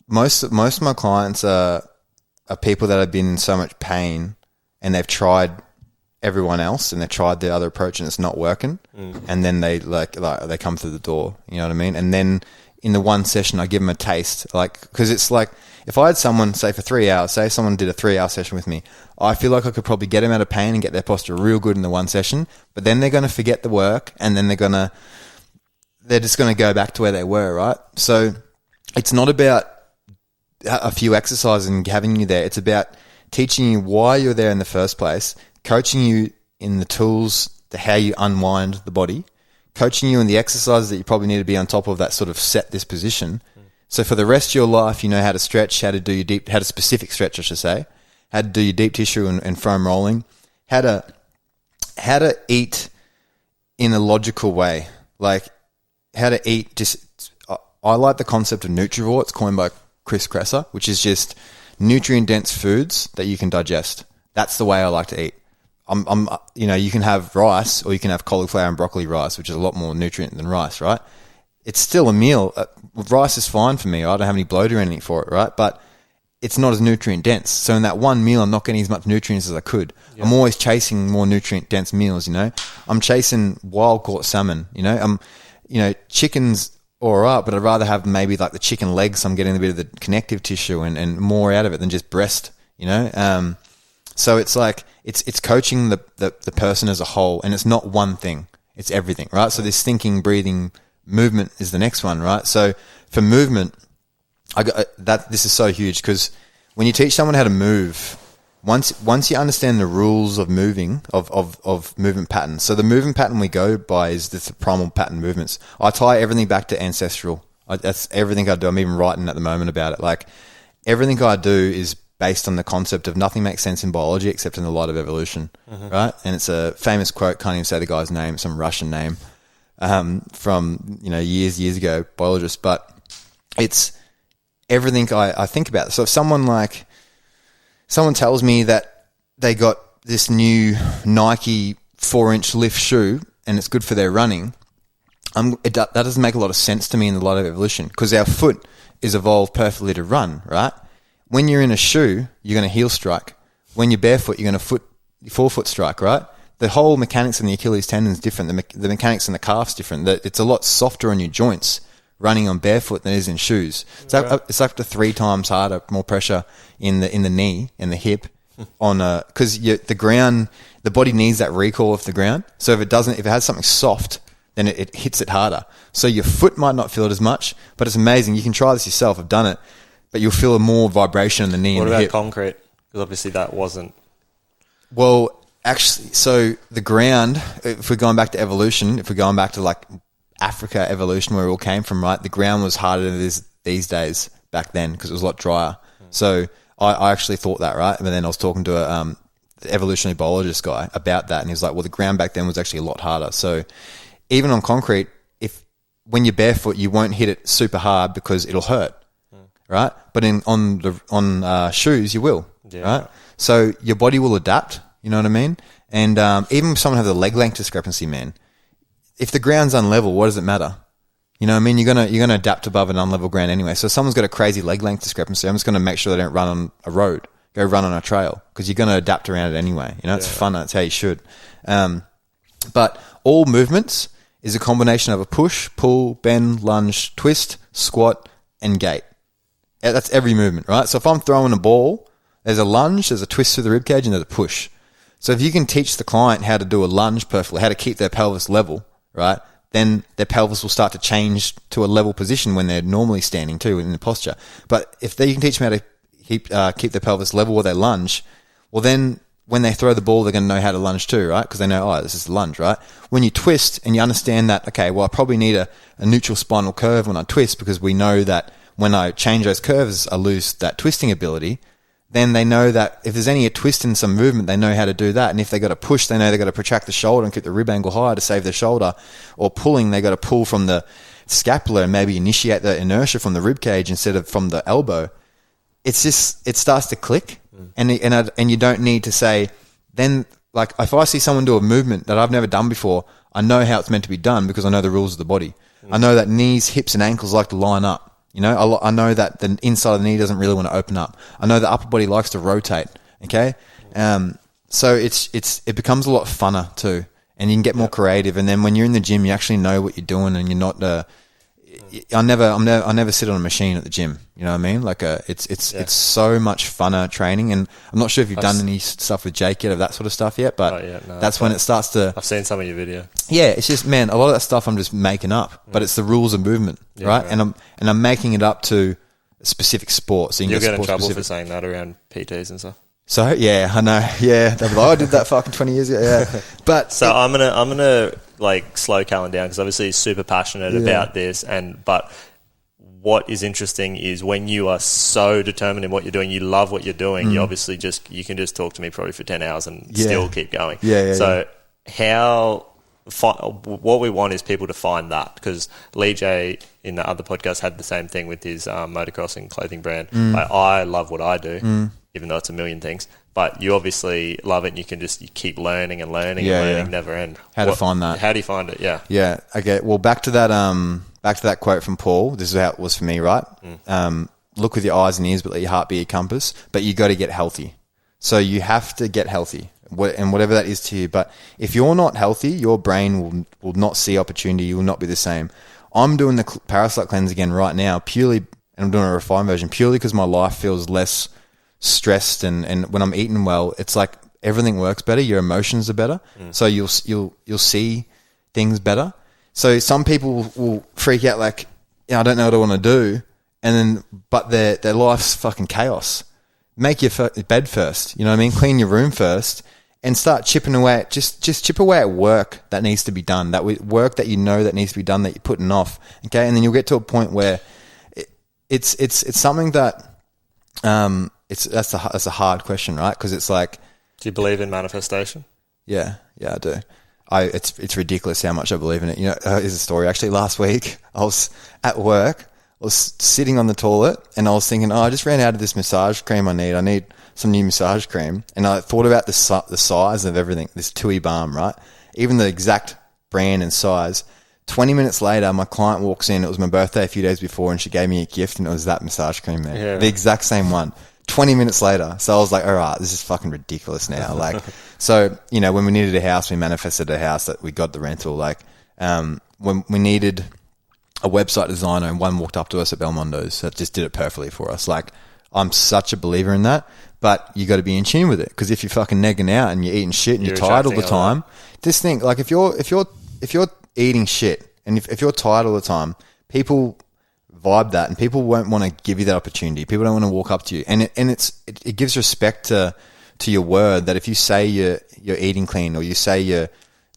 most of my clients are people that have been in so much pain, and they've tried everyone else, and they've tried the other approach, and it's not working. And then they they come through the door. You know what I mean? And then in the one session, I give them a taste, because it's like, if I had someone, say, for 3 hours, say someone did a 3-hour session with me, I feel like I could probably get them out of pain and get their posture real good in the one session, but then they're going to forget the work, and then they're just going to go back to where they were, right? So it's not about a few exercises and having you there. It's about teaching you why you're there in the first place, coaching you in the tools to how you unwind the body, coaching you in the exercises that you probably need to be on top of that sort of set this position. So for the rest of your life, you know how to stretch, how to specific stretch, I should say, how to do your deep tissue and foam rolling, how to eat in a logical way, like how to eat. I like the concept of nutrivore. It's coined by Chris Kresser, which is just nutrient dense foods that you can digest. That's the way I like to eat. you can have rice or you can have cauliflower and broccoli rice, which is a lot more nutrient than rice, right? It's still a meal. Rice is fine for me. I don't have any bloat or anything for it, right? But it's not as nutrient dense. So in that one meal, I'm not getting as much nutrients as I could. Yeah. I'm always chasing more nutrient dense meals, I'm chasing wild caught salmon, chicken's all right, but I'd rather have maybe like the chicken legs. So I'm getting a bit of the connective tissue and more out of it than just breast, So it's like, it's coaching the person as a whole, and it's not one thing. It's everything, right? So this thinking, breathing, movement is the next one, right? So for movement, this is so huge, because when you teach someone how to move, once you understand the rules of moving, of movement patterns. So the movement pattern we go by is the primal pattern movements. I tie everything back to ancestral. That's everything I do. I'm even writing at the moment about it. Like, everything I do is based on the concept of nothing makes sense in biology except in the light of evolution, right? And it's a famous quote, can't even say the guy's name, some Russian name, from years ago, biologist. But it's everything I think about. So if someone tells me that they got this new Nike 4-inch lift shoe and it's good for their running, that doesn't make a lot of sense to me in the light of evolution, because our foot is evolved perfectly to run, right? When you're in a shoe, you're going to heel strike. When you're barefoot, you're going to forefoot strike, right? The whole mechanics in the Achilles tendon is different. The mechanics in the calf's different. It's a lot softer on your joints running on barefoot than it is in shoes. It's up to 3 times harder, more pressure in the knee and the hip, because the ground, the body needs that recoil off the ground. So if it has something soft, then it hits it harder. So your foot might not feel it as much, but it's amazing. You can try this yourself. I've done it. But you'll feel more vibration in the knee and the hip. What about concrete? Because obviously that wasn't... Well, actually, so the ground, if we're going back to evolution, if we're going back to like Africa evolution, where it all came from, right? The ground was harder than it is these days back then, because it was a lot drier. So I actually thought that, right? But then I was talking to the evolutionary biologist guy about that, and he was like, well, the ground back then was actually a lot harder. So even on concrete, when you're barefoot, you won't hit it super hard because it'll hurt. Right, but on shoes you will, right? So your body will adapt. You know what I mean? And even if someone has a leg length discrepancy, man, if the ground's unlevel, what does it matter? You know what I mean? You're gonna adapt above an unlevel ground anyway. So if someone's got a crazy leg length discrepancy, I'm just gonna make sure they don't run on a road, go run on a trail, because you're gonna adapt around it anyway. It's fun. That's how you should. But all movements is a combination of a push, pull, bend, lunge, twist, squat, and gait. That's every movement, right? So if I'm throwing a ball, there's a lunge, there's a twist through the ribcage, and there's a push. So if you can teach the client how to do a lunge perfectly, how to keep their pelvis level, right, then their pelvis will start to change to a level position when they're normally standing too in the posture. But if you can teach them how to keep their pelvis level while they lunge, well then when they throw the ball, they're going to know how to lunge too, right? Because they know, this is the lunge, right? When you twist and you understand that, okay, well I probably need a neutral spinal curve when I twist, because we know that when I change those curves, I lose that twisting ability. Then they know that if there's any twist in some movement, they know how to do that. And if they got to push, they know they got to protract the shoulder and keep the rib angle high to save their shoulder. Or pulling, they got to pull from the scapula and maybe initiate the inertia from the rib cage instead of from the elbow. It's just, it starts to click, and you don't need to say. Then, like, if I see someone do a movement that I've never done before, I know how it's meant to be done because I know the rules of the body. I know that knees, hips, and ankles like to line up. I know that the inside of the knee doesn't really want to open up. I know the upper body likes to rotate. Okay, so it becomes a lot funner too, and you can get more creative. And then when you're in the gym, you actually know what you're doing, and you're not. I never sit on a machine at the gym. You know what I mean? Like it's so much funner training. And I'm not sure if you've done any stuff with Jake yet of that sort of stuff yet, but that's when it starts to. I've seen some of your video. Yeah, it's just, man, a lot of that stuff I'm just making up, but it's the rules of movement, right? And I'm making it up to a specific sport. So you'll get in trouble for saying that around PTs and stuff. So yeah, I know. Yeah, they'll be like, I did that fucking 20 years ago. Yeah, but so I'm gonna like slow Callan down, because obviously he's super passionate about this, but what is interesting is when you are so determined in what you're doing, you love what you're doing. You obviously you can just talk to me probably for 10 hours and still keep going. What we want is people to find that, because Lee J in the other podcast had the same thing with his motocrossing clothing brand. Like, I love what I do. even though it's a million things. But you obviously love it, and you keep learning and learning and learning, never end. How to find that? How do you find it? Yeah. Yeah. Okay. Well, back to that quote from Paul. This is how it was for me, right? Look with your eyes and ears, but let your heart be your compass. But you got to get healthy. So you have to get healthy, and whatever that is to you. But if you're not healthy, your brain will not see opportunity. You will not be the same. I'm doing the parasite cleanse again right now, purely, and I'm doing a refined version, purely because my life feels less stressed, and when I'm eating well, it's like everything works better. Your emotions are better, so you'll see things better. So some people will freak out like, I don't know what I want to do, but their life's fucking chaos. Make your bed first, you know what I mean? Clean your room first, and start chipping away at just chip away at work that needs to be done. That work that you know that needs to be done that you're putting off. Okay, and then you'll get to a point where it's something that that's a hard question, right? Because it's like, do you believe in manifestation? Yeah, I do. It's ridiculous how much I believe in it. You know, here's a story. Actually, last week I was at work. I was sitting on the toilet and I was thinking, I just ran out of this massage cream I need some new massage cream. And I thought about the size of everything, this Tui balm, right? Even the exact brand and size. 20 minutes later, my client walks in. It was my birthday a few days before, and she gave me a gift, and it was that massage cream there. Yeah. The exact same one. 20 minutes later. So I was like, all right, this is fucking ridiculous now. Like, so, you know, when we needed a house, we manifested a house that we got the rental. Like, when we needed a website designer, and one walked up to us at Belmondo's that just did it perfectly for us. Like, I'm such a believer in that, but you got to be in tune with it. Because if you're fucking negging out and you're eating shit and you're tired all the time, just think, like, if you're eating shit and if you're tired all the time, people vibe that, and people won't want to give you that opportunity. People don't want to walk up to you, and it gives respect to your word, that if you say you're eating clean, or you say you're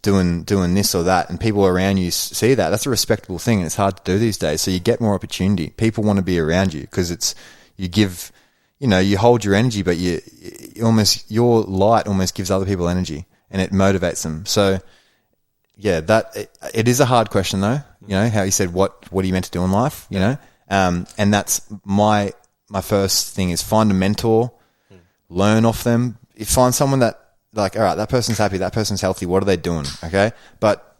doing this or that, and people around you see that, that's a respectable thing, and it's hard to do these days. So you get more opportunity. People want to be around you because you hold your energy, but your light almost gives other people energy, and it motivates them. So yeah, it is a hard question though. You know, how you said, what are you meant to do in life? You know, and that's my first thing is find a mentor, learn off them. Find someone that, like, all right, that person's happy, that person's healthy. What are they doing? Okay, but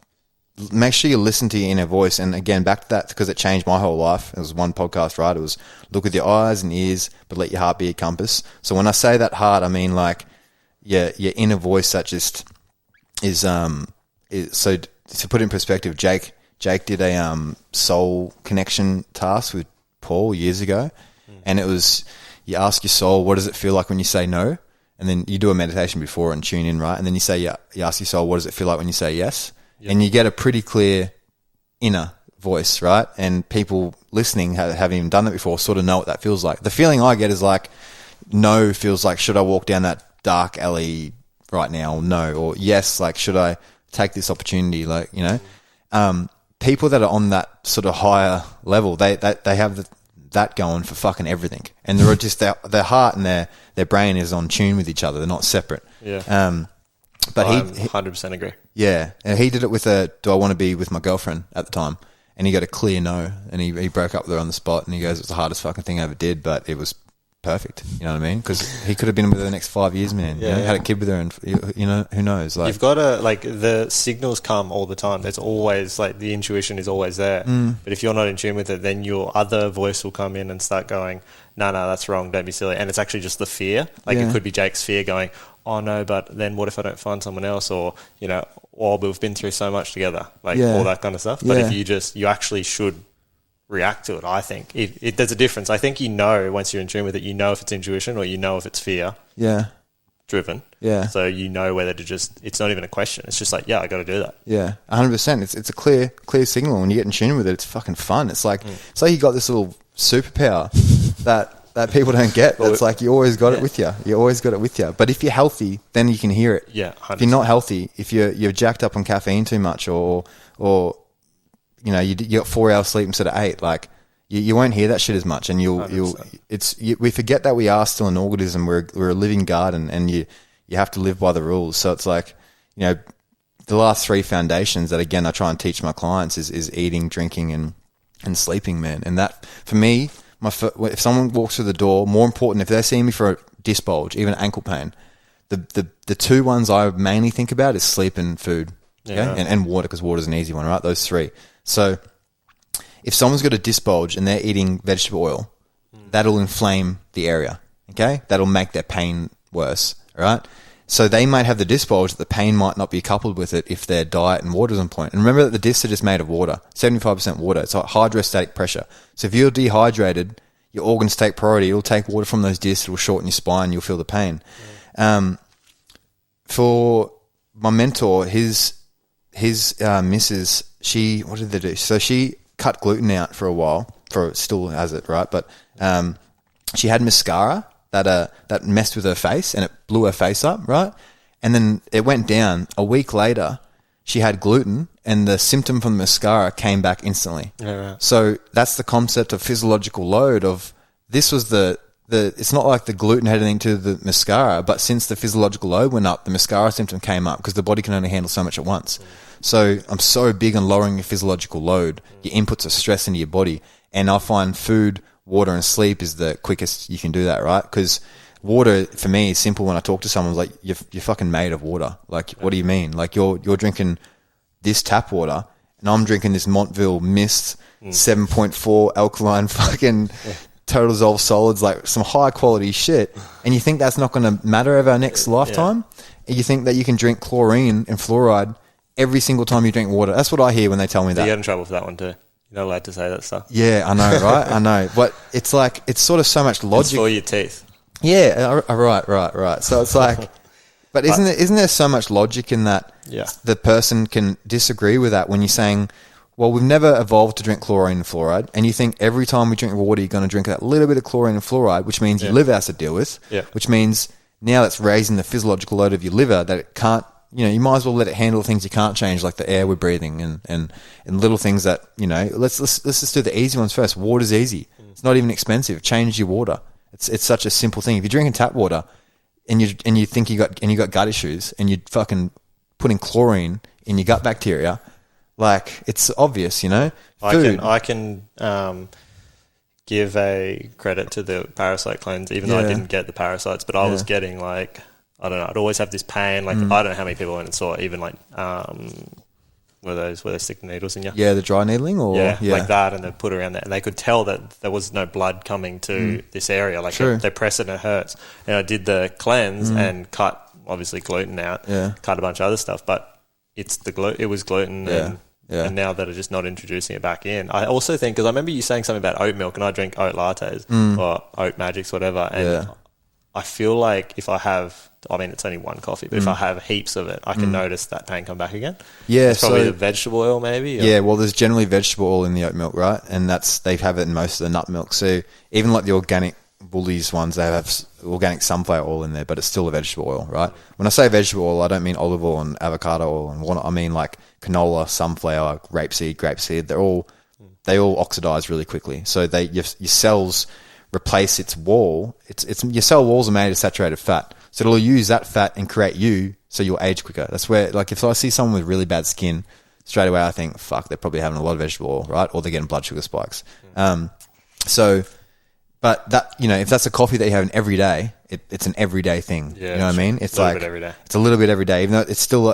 make sure you listen to your inner voice. And again, back to that, because it changed my whole life. It was one podcast, right? It was look with your eyes and ears, but let your heart be your compass. So when I say that heart, I mean like your inner voice that just is so to put it in perspective, Jake did a soul connection task with Paul years ago, and it was, you ask your soul, what does it feel like when you say no? And then you do a meditation before and tune in, right? And then you say, you ask your soul, what does it feel like when you say yes? Yep. And you get a pretty clear inner voice, right? And people listening, having even done that before, sort of know what that feels like. The feeling I get is like, no feels like, should I walk down that dark alley right now? Or no. Or yes, like, should I take this opportunity? Like, you know, people that are on that sort of higher level, they have that going for fucking everything, and they're just their heart and their brain is on tune with each other. They're not separate. Yeah. But I 100% agree. Yeah, and he did it with do I want to be with my girlfriend at the time, and he got a clear no, and he broke up with her on the spot, and he goes, it was the hardest fucking thing I ever did, but it was perfect. You know what I mean? Because he could have been with her the next 5 years, man. Yeah, you know, had a kid with her, and you know, who knows? Like, you've got to, like, the signals come all the time. There's always, like, the intuition is always there. But if you're not in tune with it, then your other voice will come in and start going, no, that's wrong, don't be silly. And it's actually just the fear. Like, it could be Jake's fear going, oh no, but then what if I don't find someone else? Or, you know, we've been through so much together, like all that kind of stuff. But if you actually should react to it, I think. There's a difference. I think, you know, once you're in tune with it, you know if it's intuition or you know if it's fear driven. Yeah. So you know whether to just, it's not even a question. It's just like, I got to do that. Yeah, 100%. It's a clear signal. When you get in tune with it, it's fucking fun. It's like, it's like you got this little superpower that people don't get. That's like, you always got it with you. You always got it with you. But if you're healthy, then you can hear it. Yeah, 100%. If you're not healthy, if you're jacked up on caffeine too much, or you know, you got 4 hours sleep instead of 8, like, you won't hear that shit as much, and we forget that we are still an organism. We're a living garden, and you have to live by the rules. So it's like, you know, the last 3 foundations that, again, I try and teach my clients is eating, drinking, and sleeping, man. And that, for me, if someone walks through the door, more important, if they see me for disc bulge, even ankle pain. The two ones I mainly think about is sleep and food, and water, because water's an easy one, right? Those three. So if someone's got a disc bulge and they're eating vegetable oil, that'll inflame the area, okay? That'll make their pain worse, all right? So they might have the disc bulge, the pain might not be coupled with it if their diet and water's on point. And remember that the discs are just made of water, 75% water. It's like hydrostatic pressure. So if you're dehydrated, your organs take priority. It'll take water from those discs, it'll shorten your spine, you'll feel the pain. For my mentor, his missus, what did they do? So she cut gluten out for a while, still has it, right? But she had mascara that messed with her face and it blew her face up, right? And then it went down. A week later, she had gluten and the symptom from the mascara came back instantly. Yeah, right. So that's the concept of physiological load of this was it's not like the gluten had anything to do with the mascara, but since the physiological load went up, the mascara symptom came up because the body can only handle so much at once. So I'm so big on lowering your physiological load, your inputs of stress into your body. And I find food, water and sleep is the quickest you can do that, right? Because water, for me, is simple. When I talk to someone, like, you're fucking made of water. Like, what do you mean? Like, you're drinking this tap water and I'm drinking this Montville Mist 7.4 alkaline fucking total dissolved solids, like some high quality shit. And you think that's not going to matter over our next lifetime? And you think that you can drink chlorine and fluoride every single time you drink water. That's what I hear when they tell me that. You get in trouble for that one too. You're not allowed to say that stuff. Yeah, I know, right? I know. But it's like, it's sort of so much logic. It's for your teeth. Yeah, right. So it's like, but isn't there so much logic in that the person can disagree with that when you're saying, well, we've never evolved to drink chlorine and fluoride, and you think every time we drink water, you're going to drink that little bit of chlorine and fluoride, which means your liver has to deal with, which means now that's raising the physiological load of your liver that it can't, you might as well let it handle things you can't change, like the air we're breathing and little things that, let's just do the easy ones first. Water's easy. It's not even expensive. Change your water. It's such a simple thing. If you're drinking tap water and you think you got gut issues and you're fucking putting chlorine in your gut bacteria, like, it's obvious, Food. I can give a credit to the parasite cleanse, even though I didn't get the parasites, but I was getting, like, I don't know, I'd always have this pain. Like, I don't know how many people went and saw it, even like where they stick the needles in you. Yeah, the dry needling, or like that, and they put it around there, and they could tell that there was no blood coming to this area. Like, they press it and it hurts. And I did the cleanse and cut obviously gluten out, cut a bunch of other stuff, but it was gluten. And now that I'm just not introducing it back in. I also think, because I remember you saying something about oat milk, and I drink oat lattes or oat magics, whatever, and I feel like if I have, it's only one coffee, but if I have heaps of it, I can notice that pain come back again. Yeah, it's probably the vegetable oil, maybe. Or? Yeah, well, there's generally vegetable oil in the oat milk, right? And they have it in most of the nut milk. So even like the organic Woolies ones, they have organic sunflower oil in there, but it's still a vegetable oil, right? When I say vegetable oil, I don't mean olive oil and avocado oil and walnut. I mean like canola, sunflower, grapeseed. They all oxidize really quickly. So your cells replace its wall. It's your cell walls are made of saturated fat, so it'll use that fat and create you, so you'll age quicker. That's where, like, if I see someone with really bad skin, straight away I think, fuck, they're probably having a lot of vegetable oil, right? Or they're getting blood sugar spikes. But that, if that's a coffee that you're having every day, it's an everyday thing. Yeah, you know what I mean? It's like every day. It's a little bit every day, even though it's still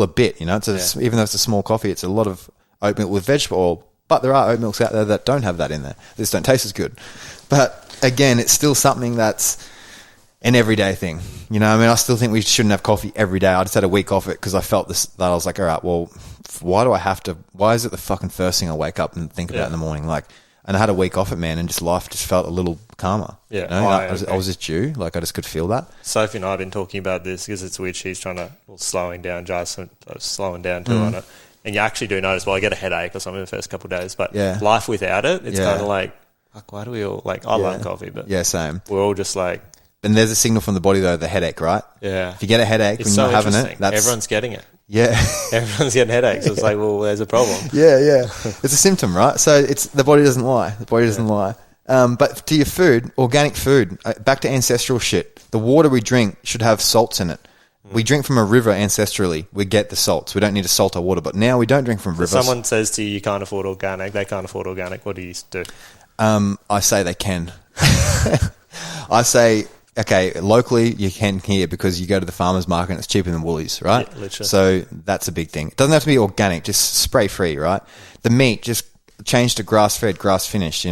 a bit. Even though it's a small coffee, it's a lot of oat milk with vegetable oil. But there are oat milks out there that don't have that in there. They just don't taste as good. But again, it's still something that's an everyday thing. I still think we shouldn't have coffee every day. I just had a week off it because I felt that I was like, all right, well, why is it the fucking first thing I wake up and think about in the morning? Like, and I had a week off it, man, and life just felt a little calmer. Yeah. I was just due. Like, I just could feel that. Sophie and I have been talking about this because it's weird. She's trying to, slowing down too on it. And you actually do notice, I get a headache or something the first couple of days, but life without it, it's kind of like, why do we all, like, I love coffee, but same. We're all just like... And there's a signal from the body, though, the headache, right? Yeah. If you get a headache when you're having it, everyone's getting it. Yeah. Everyone's getting headaches. So it's like, well, there's a problem. Yeah. It's a symptom, right? So the body doesn't lie. The body doesn't lie. But to your food, organic food, back to ancestral shit, the water we drink should have salts in it. We drink from a river ancestrally. We get the salts. We don't need to salt our water. But now we don't drink from rivers. Someone says to you can't afford organic. They can't afford organic. What do you do? I say they can. I say okay, locally you can here because you go to the farmer's market and it's cheaper than Woolies, right? Yeah, literally. So that's a big thing. It doesn't have to be organic, just spray free, right? The meat, just change to grass fed, grass finished,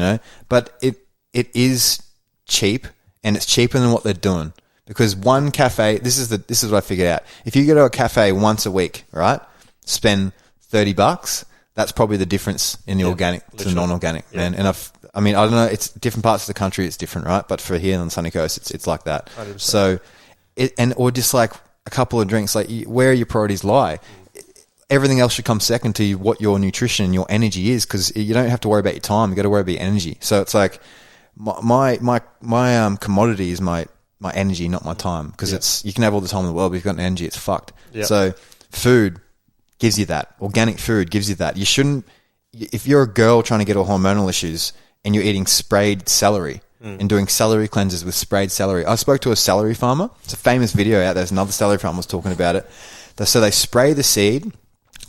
but it is cheap, and it's cheaper than what they're doing. Because one cafe, this is what I figured out. If you go to a cafe once a week, right, spend $30, that's probably the difference in the organic to the non-organic, man. And I don't know, it's different parts of the country, it's different, right? But for here on the sunny coast, it's like that. 100%. So, or just like a couple of drinks, like where your priorities lie. Everything else should come second to you, what your nutrition and your energy is, because you don't have to worry about your time. You got to worry about your energy. So it's like my commodity is my energy, not my time, because you can have all the time in the world, but if you've got an energy, it's fucked. Yep. So food gives you that. Organic food gives you that. You shouldn't, if you're a girl trying to get all hormonal issues and you're eating sprayed celery and doing celery cleanses with sprayed celery. I spoke to a celery farmer. It's a famous video out there. There's another celery farmer was talking about it. So they spray the seed,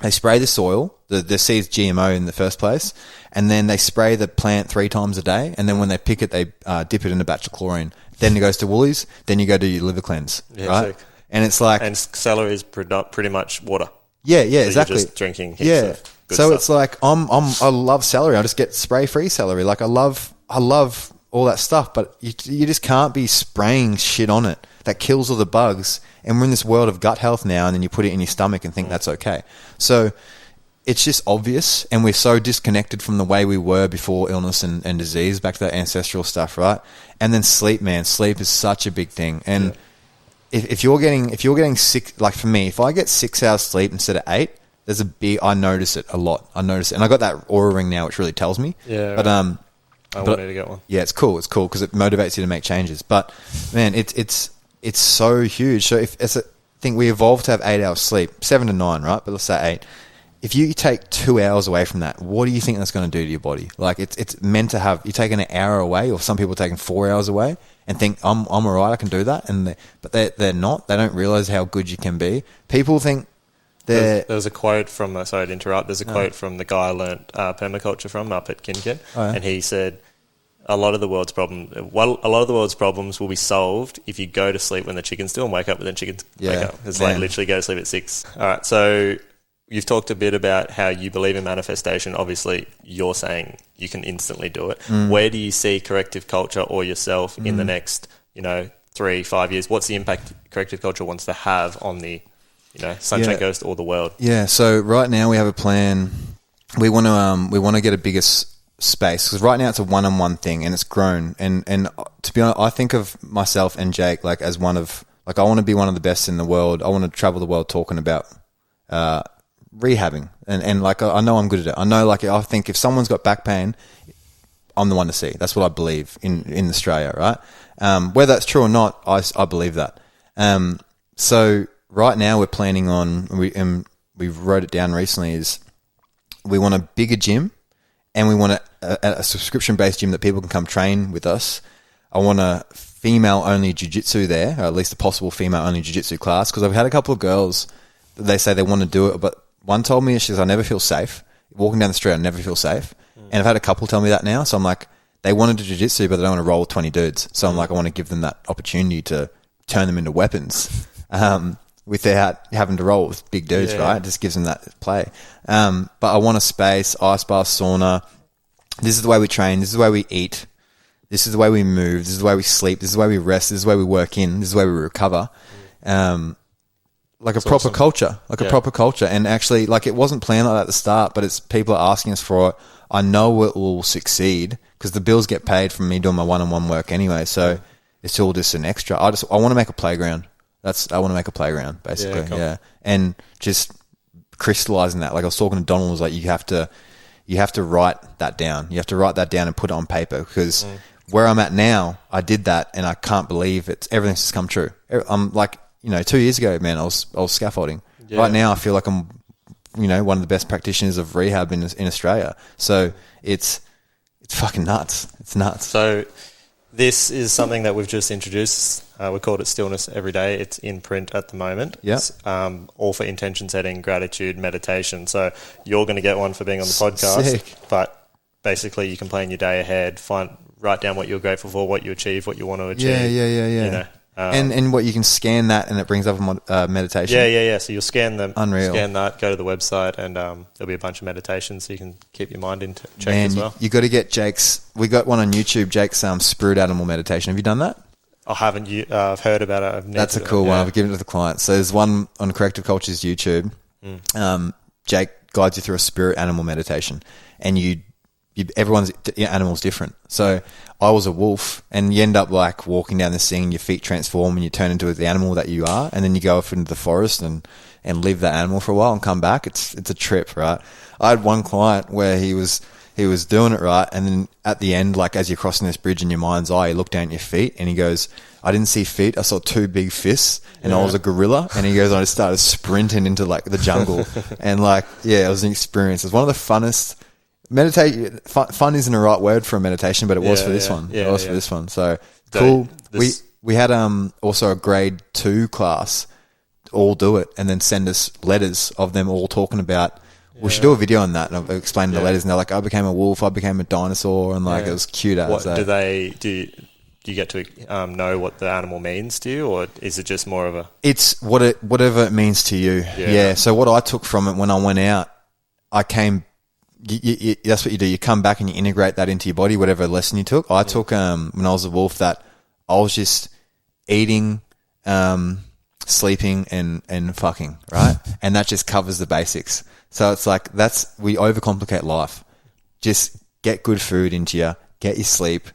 they spray the soil, the seed's GMO in the first place, and then they spray the plant 3 times a day, and then when they pick it, they dip it in a batch of chlorine. Then it goes to Woolies, then you go do your liver cleanse, right? Sick. And it's like... And celery is pretty much water. Yeah, so exactly. You're just drinking heaps of good so stuff. It's like, I love celery. I just get spray-free celery. Like, I love all that stuff, but you just can't be spraying shit on it that kills all the bugs. And we're in this world of gut health now, and then you put it in your stomach and think that's okay. So it's just obvious, and we're so disconnected from the way we were before illness and disease, back to that ancestral stuff, right? And then sleep, man. Sleep is such a big thing. And if you're getting sick, like for me, if I get 6 hours sleep instead of 8, I notice it a lot. I notice it. And I got that Aura ring now, which really tells me. Yeah. But, I wanted to get one. Yeah, it's cool. It's cool because it motivates you to make changes. But man, it's so huge. So I think we evolved to have 8 hours sleep, 7 to 9, right? But let's say 8. If you take 2 hours away from that, what do you think that's going to do to your body? Like it's meant to have, you're taking an hour away, or some people are taking 4 hours away and think I'm all right, I can do that. But they're not. They don't realize how good you can be. People think there's a quote from, sorry to interrupt, there's a quote from the guy I learnt permaculture from up at Kinkin, and he said, a lot of the world's problems will be solved if you go to sleep when the chickens do and wake up when the chickens wake up. It's like literally go to sleep at 6. All right, so you've talked a bit about how you believe in manifestation. Obviously, you're saying you can instantly do it. Where do you see Corrective Culture or yourself in the next, 3-5 years? What's the impact Corrective Culture wants to have on the, Sunshine Coast or the world? Yeah. So right now we have a plan. We want to get a bigger space, because right now it's a one-on-one thing and it's grown. And to be honest, I think of myself and Jake like as I want to be one of the best in the world. I want to travel the world talking about rehabbing, and like I know I'm good at it. I know, like, I think if someone's got back pain, I'm the one to see. That's what I believe in Australia, right? Whether that's true or not, I believe that. So right now we're planning on, we wrote it down recently, is we want a bigger gym, and we want a subscription-based gym that people can come train with us. I want a female-only jiu-jitsu there, or at least a possible female-only jiu-jitsu class, because I've had a couple of girls, they say they want to do it, but one told me, she says, I never feel safe. Walking down the street, I never feel safe. And I've had a couple tell me that now, so I'm like, they want to do jiu-jitsu, but they don't want to roll with 20 dudes. So I'm like, I want to give them that opportunity to turn them into weapons without having to roll with big dudes, right? It just gives them that play. But I want a space, ice bath, sauna. This is the way we train. This is the way we eat. This is the way we move. This is the way we sleep. This is the way we rest. This is the way we work in. This is the way we recover. Like a proper culture, a proper culture. And actually, like, it wasn't planned like that at the start, but people are asking us for it. I know it will succeed because the bills get paid from me doing my one-on-one work anyway. So it's all just an extra. I want to make a playground. I want to make a playground, basically. Yeah. And just crystallizing that. Like I was talking to Donald, was like, you have to write that down. You have to write that down and put it on paper, because where I'm at now, I did that and I can't believe everything's just come true. I'm like, 2 years ago, man, I was scaffolding. Yeah. Right now, I feel like I'm, one of the best practitioners of rehab in Australia. So it's fucking nuts. It's nuts. So this is something that we've just introduced. We called it Stillness Every Day. It's in print at the moment. Yeah. It's all for intention setting, gratitude, meditation. So you're going to get one for being on the podcast. Sick. But basically, you can plan your day ahead, write down what you're grateful for, what you achieve, what you want to achieve. Yeah. You know, and what you can scan that and it brings up a meditation. Yeah. So you'll scan them, Unreal. Scan that, go to the website, and there'll be a bunch of meditations so you can keep your mind in check as well. You got to get Jake's. We got one on YouTube. Jake's spirit animal meditation. Have you done that? I haven't. I've heard about it. That's a cool one. I've given it to the client. So there's one on Corrective Culture's YouTube. Jake guides you through a spirit animal meditation, and everyone's animal's different. So I was a wolf, and you end up like walking down this thing, and your feet transform, and you turn into the animal that you are, and then you go off into the forest and live that animal for a while and come back. It's a trip, right? I had one client where he was doing it right, and then at the end, like as you're crossing this bridge in your mind's eye, you look down at your feet, and he goes, I didn't see feet, I saw two big fists, and I was a gorilla. And he goes, I just started sprinting into like the jungle, and like, yeah, it was an experience. It was one of the funnest. Fun isn't the right word for a meditation, but it was for this one. It was for this one. So cool. We had also a grade 2 class all do it and then send us letters of them all talking about. We should do a video on that and explain the letters. And they're like, I became a wolf, I became a dinosaur, and like it was cute. What do you get to know what the animal means to you, or is it just more of a? It's whatever it means to you. Yeah. So what I took from it when I went out, I came. That's what you do. You come back and you integrate that into your body, whatever lesson you took. I took when I was a wolf that I was just eating, sleeping, and fucking, right? And that just covers the basics. So it's like we overcomplicate life. Just get good food into you, get your sleep,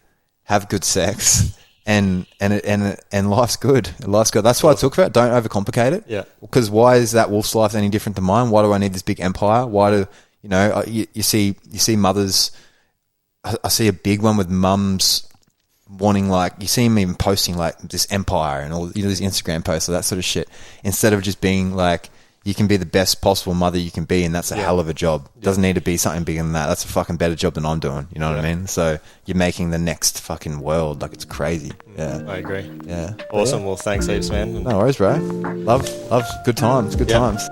have good sex, and life's good. Life's good. That's what I took for it. Don't overcomplicate it. Yeah. Because why is that wolf's life any different to mine? Why do I need this big empire? Why do you see mothers? I see a big one with mums wanting, like, you see them even posting like this empire and all these Instagram posts or that sort of shit, instead of just being like, you can be the best possible mother you can be, and that's a hell of a job. It doesn't need to be something bigger than that. That's a fucking better job than I'm doing. You know what I mean? So you're making the next fucking world. Like, it's crazy. Yeah. I agree. Yeah. Awesome. Well, thanks heaps, man. No worries, bro. Love. Good times. Good times.